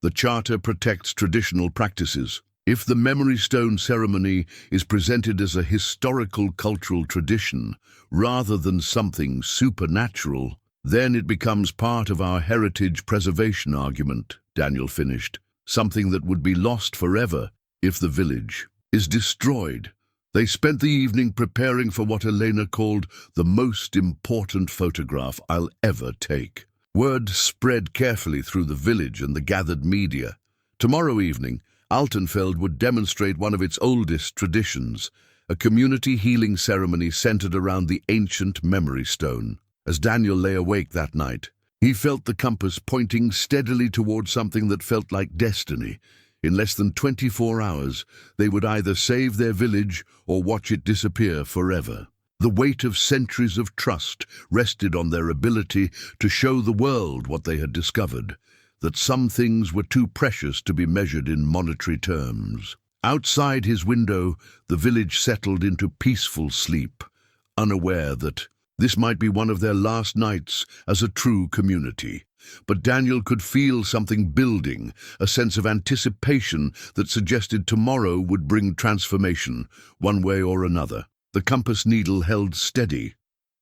The charter protects traditional practices. If the memory stone ceremony is presented as a historical cultural tradition, rather than something supernatural, then it becomes part of our heritage preservation argument, Daniel finished. Something that would be lost forever if the village is destroyed. They spent the evening preparing for what Elena called the most important photograph I'll ever take. Word spread carefully through the village and the gathered media. Tomorrow evening, Altenfeld would demonstrate one of its oldest traditions, a community healing ceremony centered around the ancient memory stone. As Daniel lay awake that night, he felt the compass pointing steadily toward something that felt like destiny. In less than 24 hours, they would either save their village or watch it disappear forever. The weight of centuries of trust rested on their ability to show the world what they had discovered, that some things were too precious to be measured in monetary terms. Outside his window, the village settled into peaceful sleep, unaware that this might be one of their last nights as a true community. But Daniel could feel something building, a sense of anticipation that suggested tomorrow would bring transformation, one way or another. The compass needle held steady,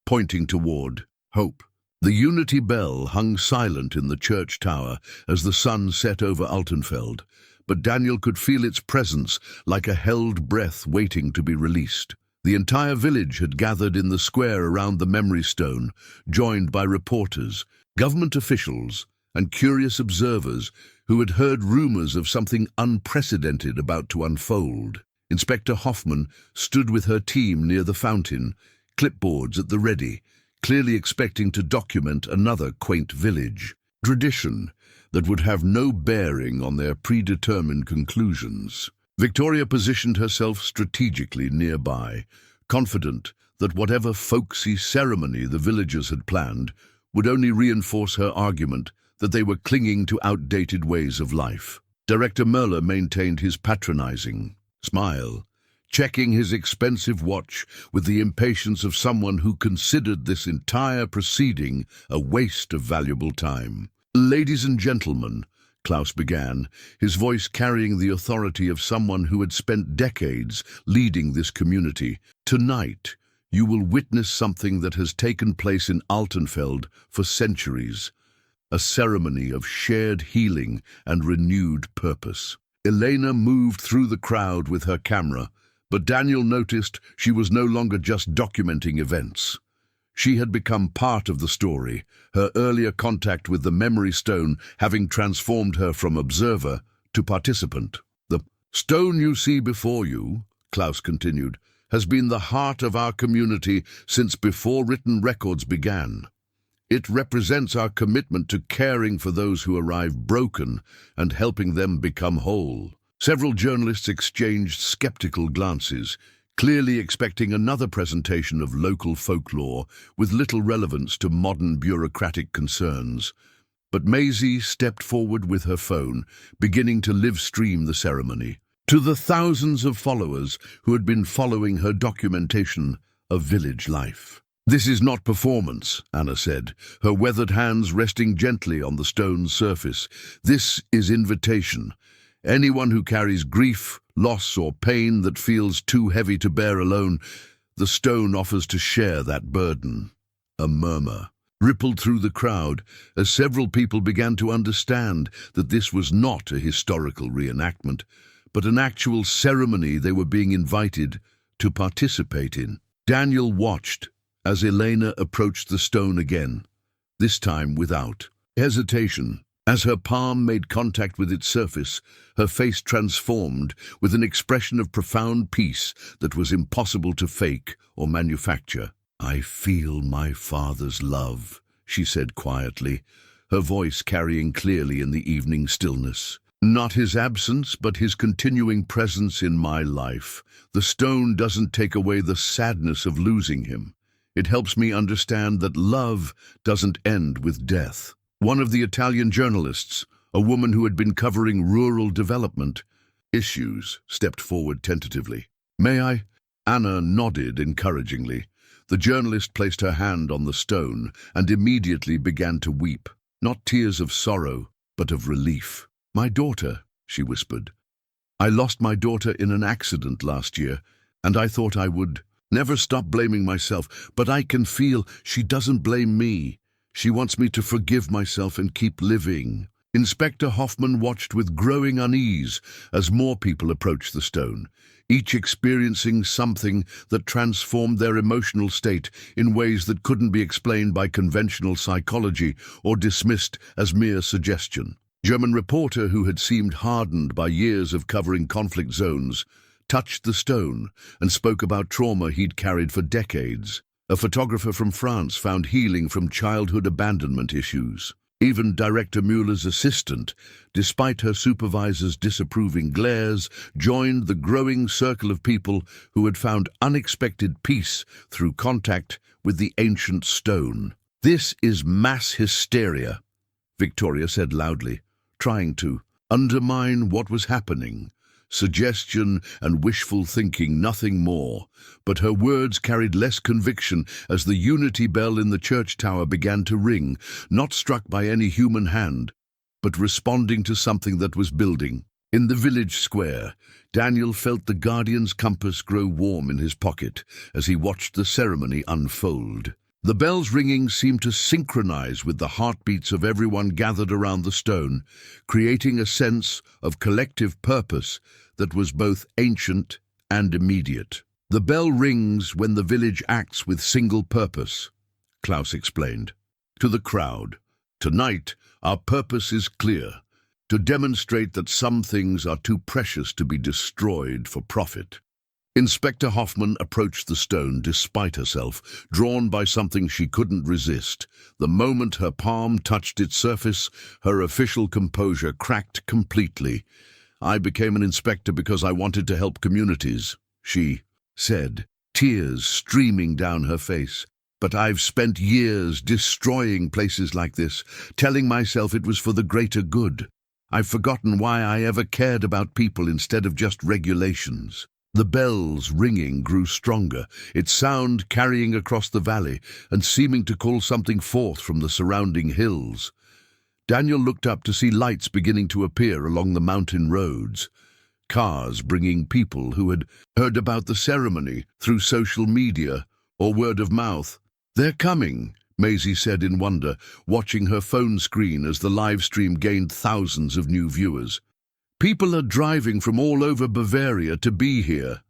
pointing toward hope. The Unity bell hung silent in the church tower as the sun set over Altenfeld, but Daniel could feel its presence like a held breath waiting to be released. The entire village had gathered in the square around the memory stone, joined by reporters, government officials, and curious observers who had heard rumors of something unprecedented about to unfold. Inspector Hoffman stood with her team near the fountain, clipboards at the ready, clearly expecting to document another quaint village tradition that would have no bearing on their predetermined conclusions. Victoria positioned herself strategically nearby, confident that whatever folksy ceremony the villagers had planned would only reinforce her argument that they were clinging to outdated ways of life. Director Mueller maintained his patronizing smile, checking his expensive watch with the impatience of someone who considered this entire proceeding a waste of valuable time. "Ladies and gentlemen," Klaus began, his voice carrying the authority of someone who had spent decades leading this community. "Tonight, you will witness something that has taken place in Altenfeld for centuries, a ceremony of shared healing and renewed purpose." Elena moved through the crowd with her camera, but Daniel noticed she was no longer just documenting events. She had become part of the story, her earlier contact with the memory stone having transformed her from observer to participant. "The stone you see before you," Klaus continued, "has been the heart of our community since before written records began. It represents our commitment to caring for those who arrive broken and helping them become whole." Several journalists exchanged skeptical glances, clearly expecting another presentation of local folklore with little relevance to modern bureaucratic concerns. But Maisie stepped forward with her phone, beginning to live-stream the ceremony. To the thousands of followers who had been following her documentation of village life. "This is not performance," Anna said, her weathered hands resting gently on the stone's surface. "This is invitation. Anyone who carries grief, loss, or pain that feels too heavy to bear alone, the stone offers to share that burden." A murmur rippled through the crowd as several people began to understand that this was not a historical reenactment, but an actual ceremony they were being invited to participate in. Daniel watched as Elena approached the stone again, this time without hesitation. As her palm made contact with its surface, her face transformed with an expression of profound peace that was impossible to fake or manufacture. "I feel my father's love," she said quietly, her voice carrying clearly in the evening stillness. "Not his absence, but his continuing presence in my life. The stone doesn't take away the sadness of losing him. It helps me understand that love doesn't end with death." One of the Italian journalists, a woman who had been covering rural development issues, stepped forward tentatively. "May I?" Anna nodded encouragingly. The journalist placed her hand on the stone and immediately began to weep, not tears of sorrow, but of relief. "My daughter," she whispered. "I lost my daughter in an accident last year, and I thought I would never stop blaming myself, but I can feel she doesn't blame me. She wants me to forgive myself and keep living." Inspector Hoffman watched with growing unease as more people approached the stone, each experiencing something that transformed their emotional state in ways that couldn't be explained by conventional psychology or dismissed as mere suggestion. German reporter who had seemed hardened by years of covering conflict zones touched the stone and spoke about trauma he'd carried for decades. A photographer from France found healing from childhood abandonment issues. Even Director Mueller's assistant, despite her supervisor's disapproving glares, joined the growing circle of people who had found unexpected peace through contact with the ancient stone. "This is mass hysteria," Victoria said loudly, trying to undermine what was happening. Suggestion and wishful thinking, nothing more. But her words carried less conviction as the unity bell in the church tower began to ring, not struck by any human hand, but responding to something that was building. In the village square, Daniel felt the Guardian's compass grow warm in his pocket as he watched the ceremony unfold. The bell's ringing seemed to synchronize with the heartbeats of everyone gathered around the stone, creating a sense of collective purpose that was both ancient and immediate. "The bell rings when the village acts with single purpose," Klaus explained. To the crowd, "Tonight, our purpose is clear, to demonstrate that some things are too precious to be destroyed for profit." Inspector Hoffman approached the stone despite herself, drawn by something she couldn't resist. The moment her palm touched its surface, her official composure cracked completely. "I became an inspector because I wanted to help communities," she said, tears streaming down her face. "But I've spent years destroying places like this, telling myself it was for the greater good. I've forgotten why I ever cared about people instead of just regulations." The bell's ringing grew stronger, its sound carrying across the valley and seeming to call something forth from the surrounding hills. Daniel looked up to see lights beginning to appear along the mountain roads, cars bringing people who had heard about the ceremony through social media or word of mouth. "They're coming," Maisie said in wonder, watching her phone screen as the live stream gained thousands of new viewers. "People are driving from all over Bavaria to be here."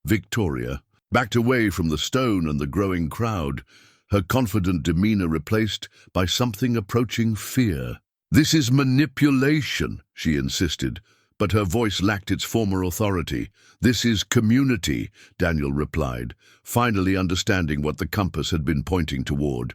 Victoria backed away from the stone and the growing crowd, her confident demeanor replaced by something approaching fear. "This is manipulation," she insisted, but her voice lacked its former authority. "This is community," Daniel replied, finally understanding what the compass had been pointing toward.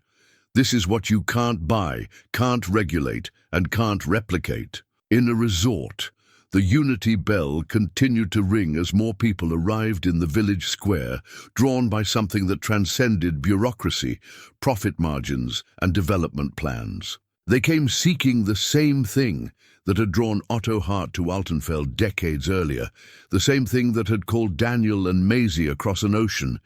"This is what you can't buy, can't regulate, and can't replicate." In a resort, the unity bell continued to ring as more people arrived in the village square, drawn by something that transcended bureaucracy, profit margins, and development plans. They came seeking the same thing that had drawn Otto Hart to Altenfeld decades earlier, the same thing that had called Daniel and Maisie across an ocean,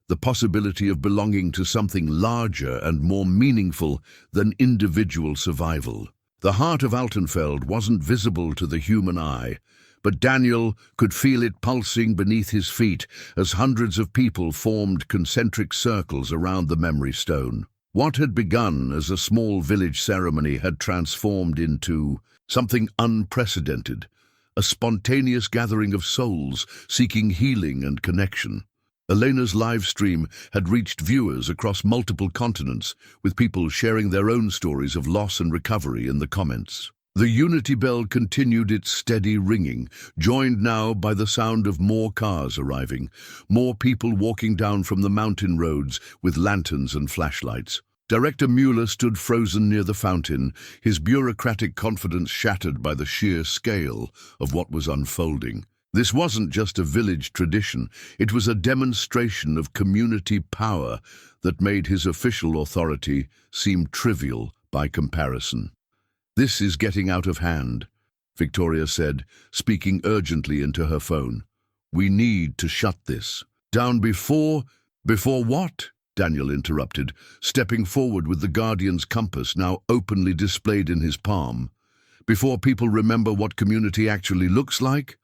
the possibility of belonging to something larger and more meaningful than individual survival. The heart of Altenfeld wasn't visible to the human eye, but Daniel could feel it pulsing beneath his feet as hundreds of people formed concentric circles around the memory stone. What had begun as a small village ceremony had transformed into something unprecedented, a spontaneous gathering of souls seeking healing and connection. Elena's live stream had reached viewers across multiple continents, with people sharing their own stories of loss and recovery in the comments. The unity bell continued its steady ringing, joined now by the sound of more cars arriving, more people walking down from the mountain roads with lanterns and flashlights. Director Mueller stood frozen near the fountain, his bureaucratic confidence shattered by the sheer scale of what was unfolding. This wasn't just a village tradition, it was a demonstration of community power that made his official authority seem trivial by comparison. "This is getting out of hand," Victoria said, speaking urgently into her phone. "We need to shut this down before what?" Daniel interrupted, stepping forward with the Guardian's compass now openly displayed in his palm. "Before people remember what community actually looks like?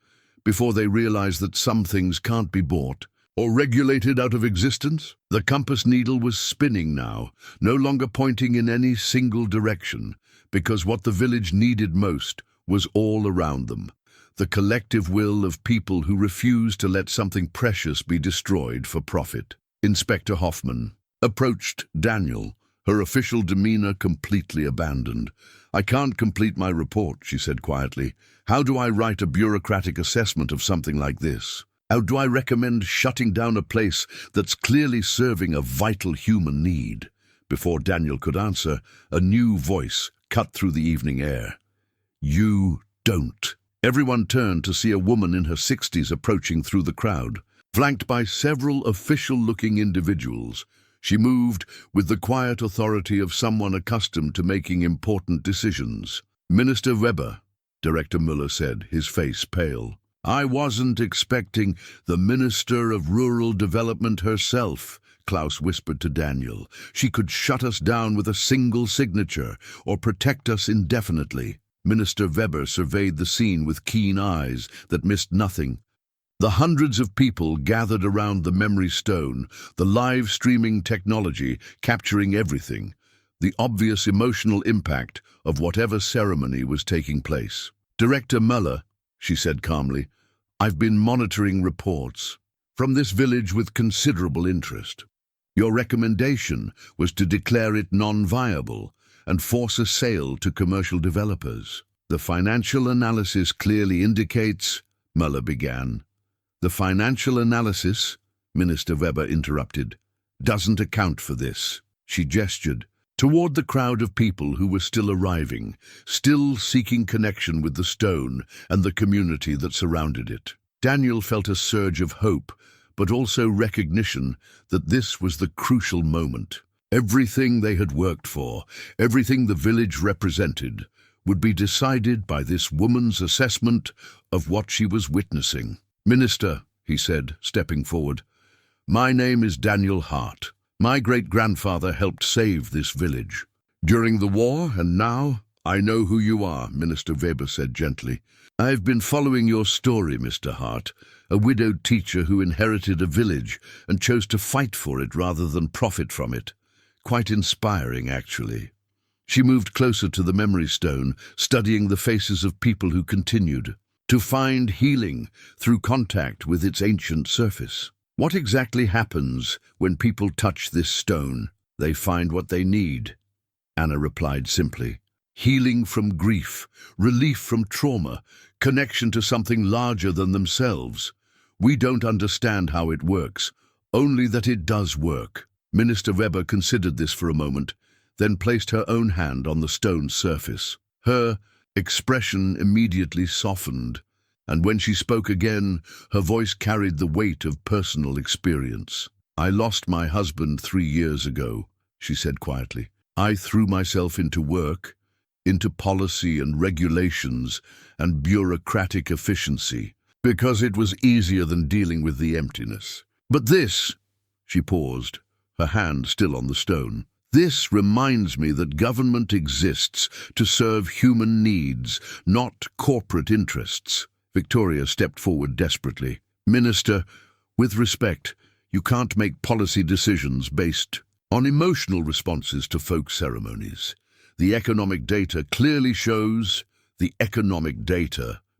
Before they realize that some things can't be bought or regulated out of existence?" The compass needle was spinning now, no longer pointing in any single direction, because what the village needed most was all around them. The collective will of people who refused to let something precious be destroyed for profit. Inspector Hoffman approached Daniel, her official demeanor completely abandoned. "I can't complete my report," she said quietly. "How do I write a bureaucratic assessment of something like this? How do I recommend shutting down a place that's clearly serving a vital human need?" Before Daniel could answer, a new voice cut through the evening air. "You don't." Everyone turned to see a woman in her 60s approaching through the crowd. Flanked by several official-looking individuals, she moved with the quiet authority of someone accustomed to making important decisions. "Minister Weber," Director Müller said, his face pale. "I wasn't expecting the Minister of Rural Development herself," Klaus whispered to Daniel. "She could shut us down with a single signature or protect us indefinitely." Minister Weber surveyed the scene with keen eyes that missed nothing. The hundreds of people gathered around the memory stone, the live streaming technology capturing everything, the obvious emotional impact of whatever ceremony was taking place. "Director Müller," she said calmly, "I've been monitoring reports from this village with considerable interest. Your recommendation was to declare it non-viable and force a sale to commercial developers. The financial analysis clearly indicates," Müller began. "The financial analysis," Minister Weber interrupted, "doesn't account for this." She gestured toward the crowd of people who were still arriving, still seeking connection with the stone and the community that surrounded it. Daniel felt a surge of hope, but also recognition that this was the crucial moment. Everything they had worked for, everything the village represented, would be decided by this woman's assessment of what she was witnessing. "Minister," he said, stepping forward, "my name is Daniel Hart. My great-grandfather helped save this village during the war, and now I know who you are," Minister Weber said gently. "I've been following your story, Mr. Hart, a widowed teacher who inherited a village and chose to fight for it rather than profit from it. Quite inspiring, actually." She moved closer to the memory stone, studying the faces of people who continued to find healing through contact with its ancient surface. "What exactly happens when people touch this stone?" "They find what they need," Anna replied simply. "Healing from grief, relief from trauma, connection to something larger than themselves. We don't understand how it works, only that it does work." Minister Weber considered this for a moment, then placed her own hand on the stone's surface. Her expression immediately softened, and when she spoke again, her voice carried the weight of personal experience. "I lost my husband 3 years ago," she said quietly. "I threw myself into work, into policy and regulations and bureaucratic efficiency, because it was easier than dealing with the emptiness. But this," she paused, her hand still on the stone, "this reminds me that government exists to serve human needs, not corporate interests." Victoria stepped forward desperately. "Minister, with respect, you can't make policy decisions based on emotional responses to folk ceremonies. The economic data clearly shows,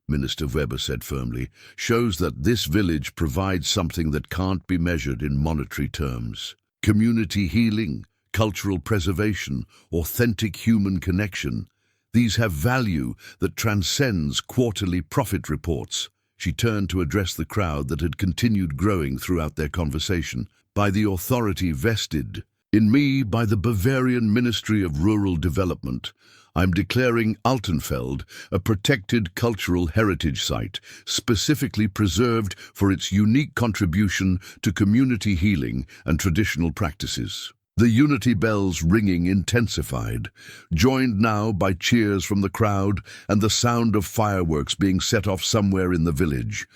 Minister Weber said firmly, shows that this village provides something that can't be measured in monetary terms. Community healing, cultural preservation, authentic human connection. These have value that transcends quarterly profit reports." She turned to address the crowd that had continued growing throughout their conversation. "By the authority vested in me by the Bavarian Ministry of Rural Development, I'm declaring Altenfeld a protected cultural heritage site, specifically preserved for its unique contribution to community healing and traditional practices." The unity bells ringing intensified, joined now by cheers from the crowd and the sound of fireworks being set off somewhere in the village.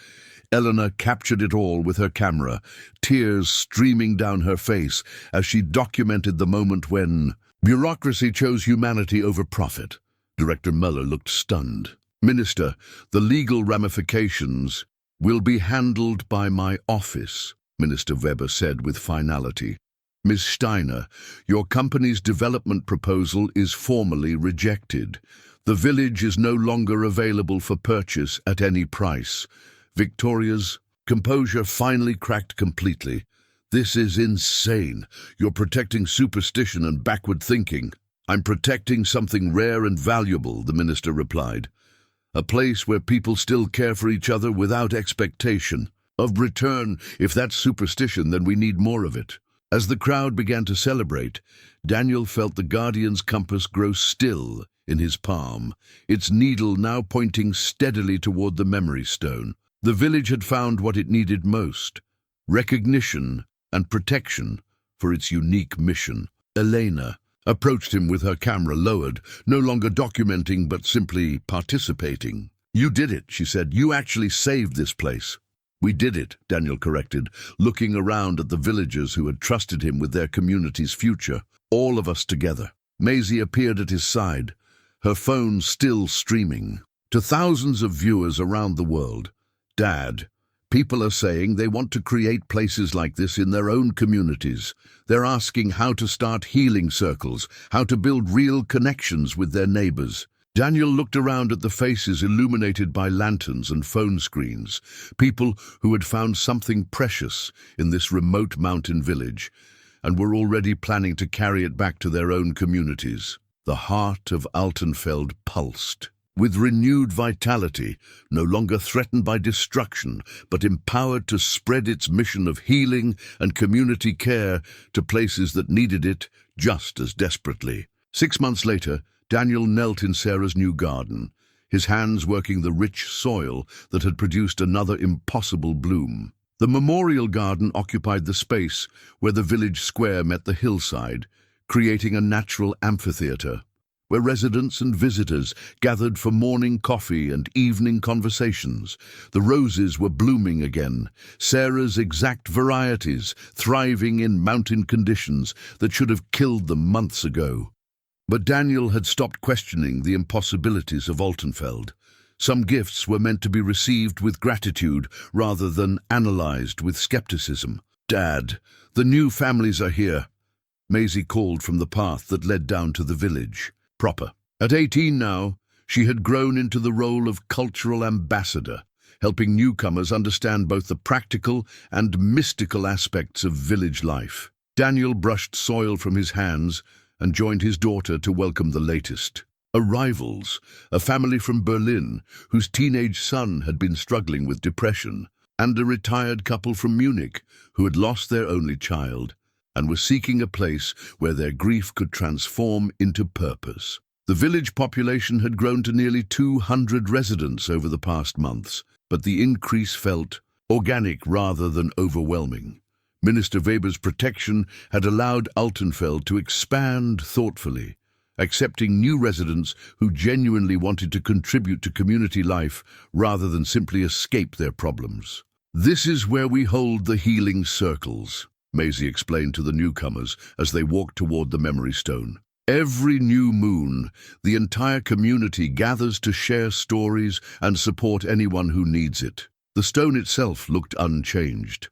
Eleanor captured it all with her camera, tears streaming down her face as she documented the moment when bureaucracy chose humanity over profit. Director Müller looked stunned. "Minister, the legal ramifications will be handled by my office," Minister Weber said with finality. "Ms. Steiner, your company's development proposal is formally rejected. The village is no longer available for purchase at any price." Victoria's composure finally cracked completely. "This is insane. You're protecting superstition and backward thinking." "I'm protecting something rare and valuable," the minister replied. "A place where people still care for each other without expectation of return. If that's superstition, then we need more of it." As the crowd began to celebrate, Daniel felt the Guardian's compass grow still in his palm, its needle now pointing steadily toward the memory stone. The village had found what it needed most: recognition and protection for its unique mission. Elena approached him with her camera lowered, no longer documenting but simply participating. "You did it," she said. "You actually saved this place." "We did it," Daniel corrected, looking around at the villagers who had trusted him with their community's future. "All of us together." Maisie appeared at his side, her phone still streaming. "To thousands of viewers around the world, Dad, people are saying they want to create places like this in their own communities. They're asking how to start healing circles, how to build real connections with their neighbors." Daniel looked around at the faces illuminated by lanterns and phone screens, people who had found something precious in this remote mountain village and were already planning to carry it back to their own communities. The heart of Altenfeld pulsed. With renewed vitality, no longer threatened by destruction, but empowered to spread its mission of healing and community care to places that needed it just as desperately. 6 months later, Daniel knelt in Sarah's new garden, his hands working the rich soil that had produced another impossible bloom. The memorial garden occupied the space where the village square met the hillside, creating a natural amphitheater, where residents and visitors gathered for morning coffee and evening conversations. The roses were blooming again, Sarah's exact varieties, thriving in mountain conditions that should have killed them months ago. But Daniel had stopped questioning the impossibilities of Altenfeld. Some gifts were meant to be received with gratitude rather than analyzed with skepticism. "Dad, the new families are here," Maisie called from the path that led down to the village. Proper. At 18 now, she had grown into the role of cultural ambassador, helping newcomers understand both the practical and mystical aspects of village life. Daniel brushed soil from his hands and joined his daughter to welcome the latest. Arrivals, a family from Berlin whose teenage son had been struggling with depression, and a retired couple from Munich who had lost their only child and were seeking a place where their grief could transform into purpose. The village population had grown to nearly 200 residents over the past months, but the increase felt organic rather than overwhelming. Minister Weber's protection had allowed Altenfeld to expand thoughtfully, accepting new residents who genuinely wanted to contribute to community life rather than simply escape their problems. "This is where we hold the healing circles," Maisie explained to the newcomers as they walked toward the memory stone. "Every new moon, the entire community gathers to share stories and support anyone who needs it." The stone itself looked unchanged,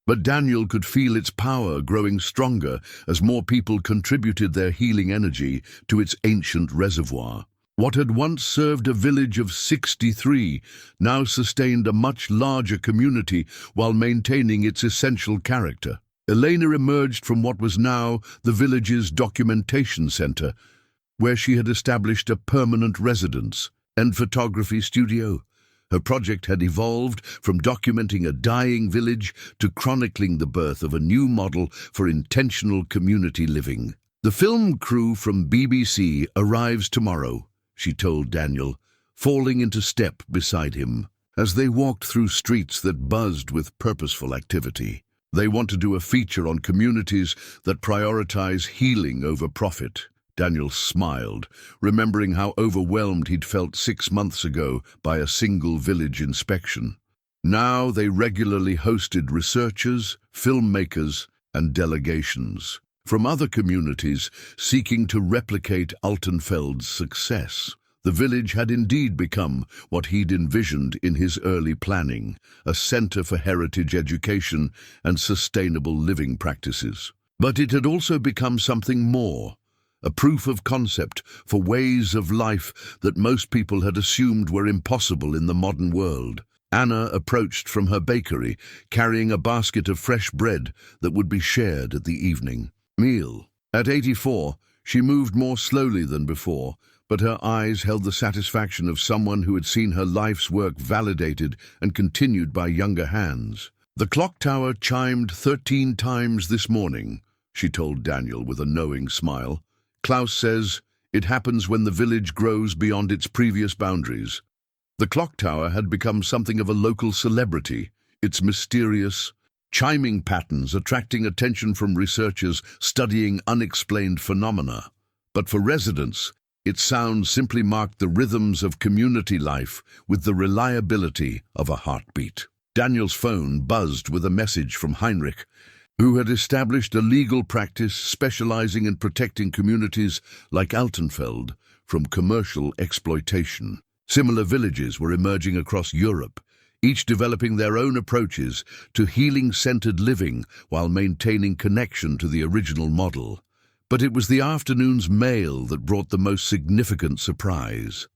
but Daniel could feel its power growing stronger as more people contributed their healing energy to its ancient reservoir. What had once served a village of 63 now sustained a much larger community while maintaining its essential character. Elena emerged from what was now the village's documentation center, where she had established a permanent residence and photography studio. Her project had evolved from documenting a dying village to chronicling the birth of a new model for intentional community living. "The film crew from BBC arrives tomorrow," she told Daniel, falling into step beside him. As they walked through streets that buzzed with purposeful activity, "They want to do a feature on communities that prioritize healing over profit." Daniel smiled, remembering how overwhelmed he'd felt 6 months ago by a single village inspection. Now they regularly hosted researchers, filmmakers, and delegations from other communities seeking to replicate Altenfeld's success. The village had indeed become what he'd envisioned in his early planning, a center for heritage education and sustainable living practices. But it had also become something more, a proof of concept for ways of life that most people had assumed were impossible in the modern world. Anna approached from her bakery, carrying a basket of fresh bread that would be shared at the evening meal. At 84, she moved more slowly than before, but her eyes held the satisfaction of someone who had seen her life's work validated and continued by younger hands. "The clock tower chimed 13 times this morning," she told Daniel with a knowing smile. "Klaus says It happens when the village grows beyond its previous boundaries. The clock tower had become something of a local celebrity, its mysterious, chiming patterns attracting attention from researchers studying unexplained phenomena. But for residents, its sound simply marked the rhythms of community life with the reliability of a heartbeat. Daniel's phone buzzed with a message from Heinrich, who had established a legal practice specializing in protecting communities like Altenfeld from commercial exploitation. Similar villages were emerging across Europe, each developing their own approaches to healing-centered living while maintaining connection to the original model. But it was the afternoon's mail that brought the most significant surprise.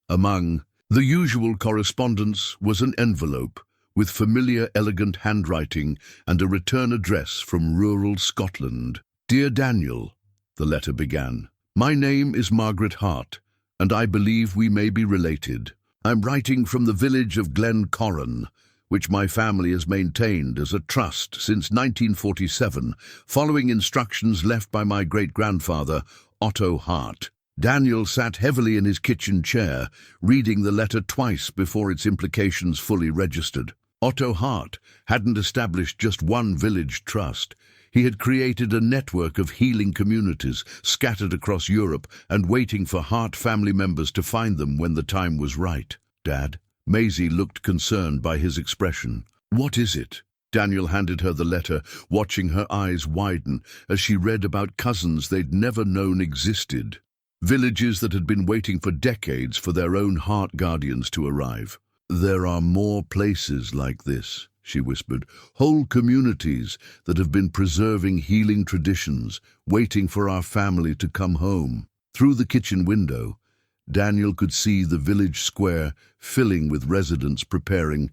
Among the usual correspondence was an envelope with familiar, elegant handwriting and a return address from rural Scotland. "Dear Daniel," the letter began, "my name is Margaret Hart, and I believe we may be related. I'm writing from the village of Glen Corran, which my family has maintained as a trust since 1947, following instructions left by my great-grandfather, Otto Hart." Daniel sat heavily in his kitchen chair, reading the letter twice before its implications fully registered. Otto Hart hadn't established just one village trust. He had created a network of healing communities scattered across Europe and waiting for Hart family members to find them when the time was right. "Dad?" Maisie looked concerned by his expression. "What is it?" Daniel handed her the letter, watching her eyes widen as she read about cousins they'd never known existed. Villages that had been waiting for decades for their own heart guardians to arrive. "There are more places like this," she whispered, "whole communities that have been preserving healing traditions, waiting for our family to come home." Through the kitchen window, Daniel could see the village square filling with residents preparing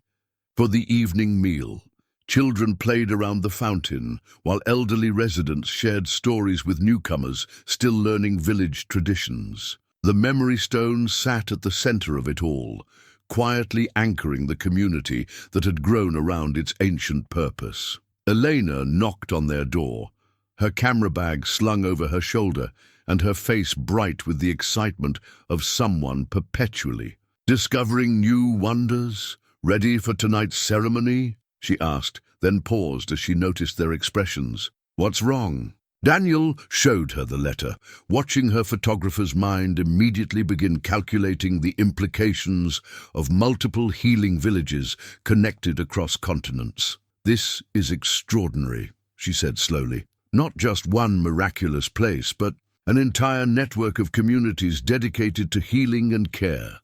for the evening meal. Children played around the fountain, while elderly residents shared stories with newcomers still learning village traditions. The memory stone sat at the center of it all, quietly anchoring the community that had grown around its ancient purpose. Elena knocked on their door, her camera bag slung over her shoulder and her face bright with the excitement of someone perpetually discovering new wonders. "Ready for tonight's ceremony?" she asked, then paused as she noticed their expressions. "What's wrong?" Daniel showed her the letter, watching her photographer's mind immediately begin calculating the implications of multiple healing villages connected across continents. "This is extraordinary," she said slowly. "Not just one miraculous place, but an entire network of communities dedicated to healing and care.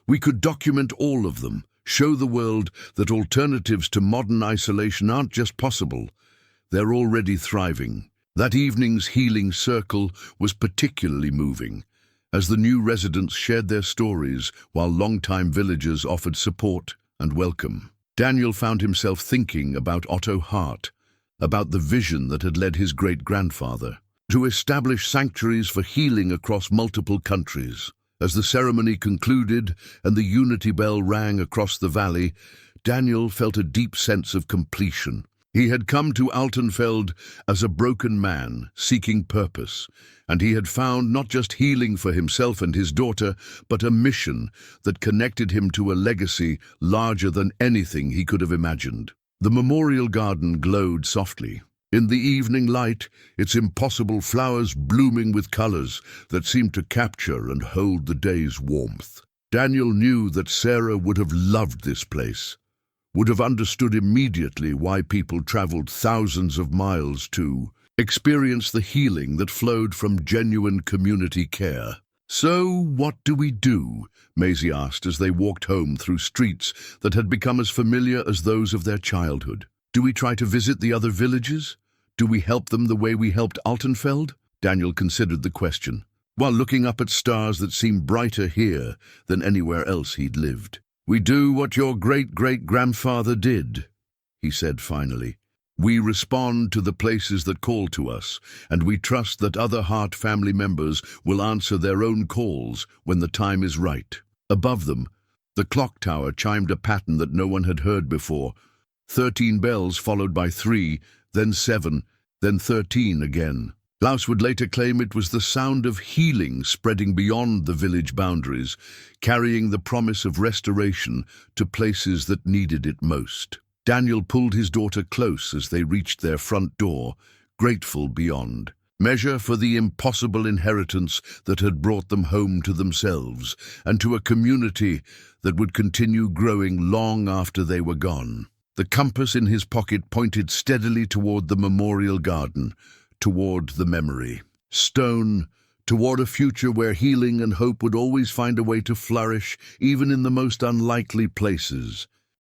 We could document all of them, show the world that alternatives to modern isolation aren't just possible, they're already thriving." That evening's healing circle was particularly moving, as the new residents shared their stories while longtime villagers offered support and welcome. Daniel found himself thinking about Otto Hart, about the vision that had led his great-grandfather to establish sanctuaries for healing across multiple countries. As the ceremony concluded and the unity bell rang across the valley, Daniel felt a deep sense of completion. He had come to Altenfeld as a broken man, seeking purpose, and he had found not just healing for himself and his daughter, but a mission that connected him to a legacy larger than anything he could have imagined. The memorial garden glowed softly. In the evening light, its impossible flowers blooming with colors that seemed to capture and hold the day's warmth. Daniel knew that Sarah would have loved this place, would have understood immediately why people traveled thousands of miles to experience the healing that flowed from genuine community care. "So, what do we do?" Maisie asked as they walked home through streets that had become as familiar as those of their childhood. "Do we try to visit the other villages? Do we help them the way we helped Altenfeld?" Daniel considered the question, while looking up at stars that seemed brighter here than anywhere else he'd lived. "We do what your great-great-grandfather did," he said finally. "We respond to the places that call to us, and we trust that other Hart family members will answer their own calls when the time is right." Above them, the clock tower chimed a pattern that no one had heard before. 13 bells followed by 3, then 7, then 13 again. Laus would later claim it was the sound of healing spreading beyond the village boundaries, carrying the promise of restoration to places that needed it most. Daniel pulled his daughter close as they reached their front door, grateful beyond measure for the impossible inheritance that had brought them home to themselves and to a community that would continue growing long after they were gone. The compass in his pocket pointed steadily toward the memorial garden, toward the memory stone, toward a future where healing and hope would always find a way to flourish, even in the most unlikely places.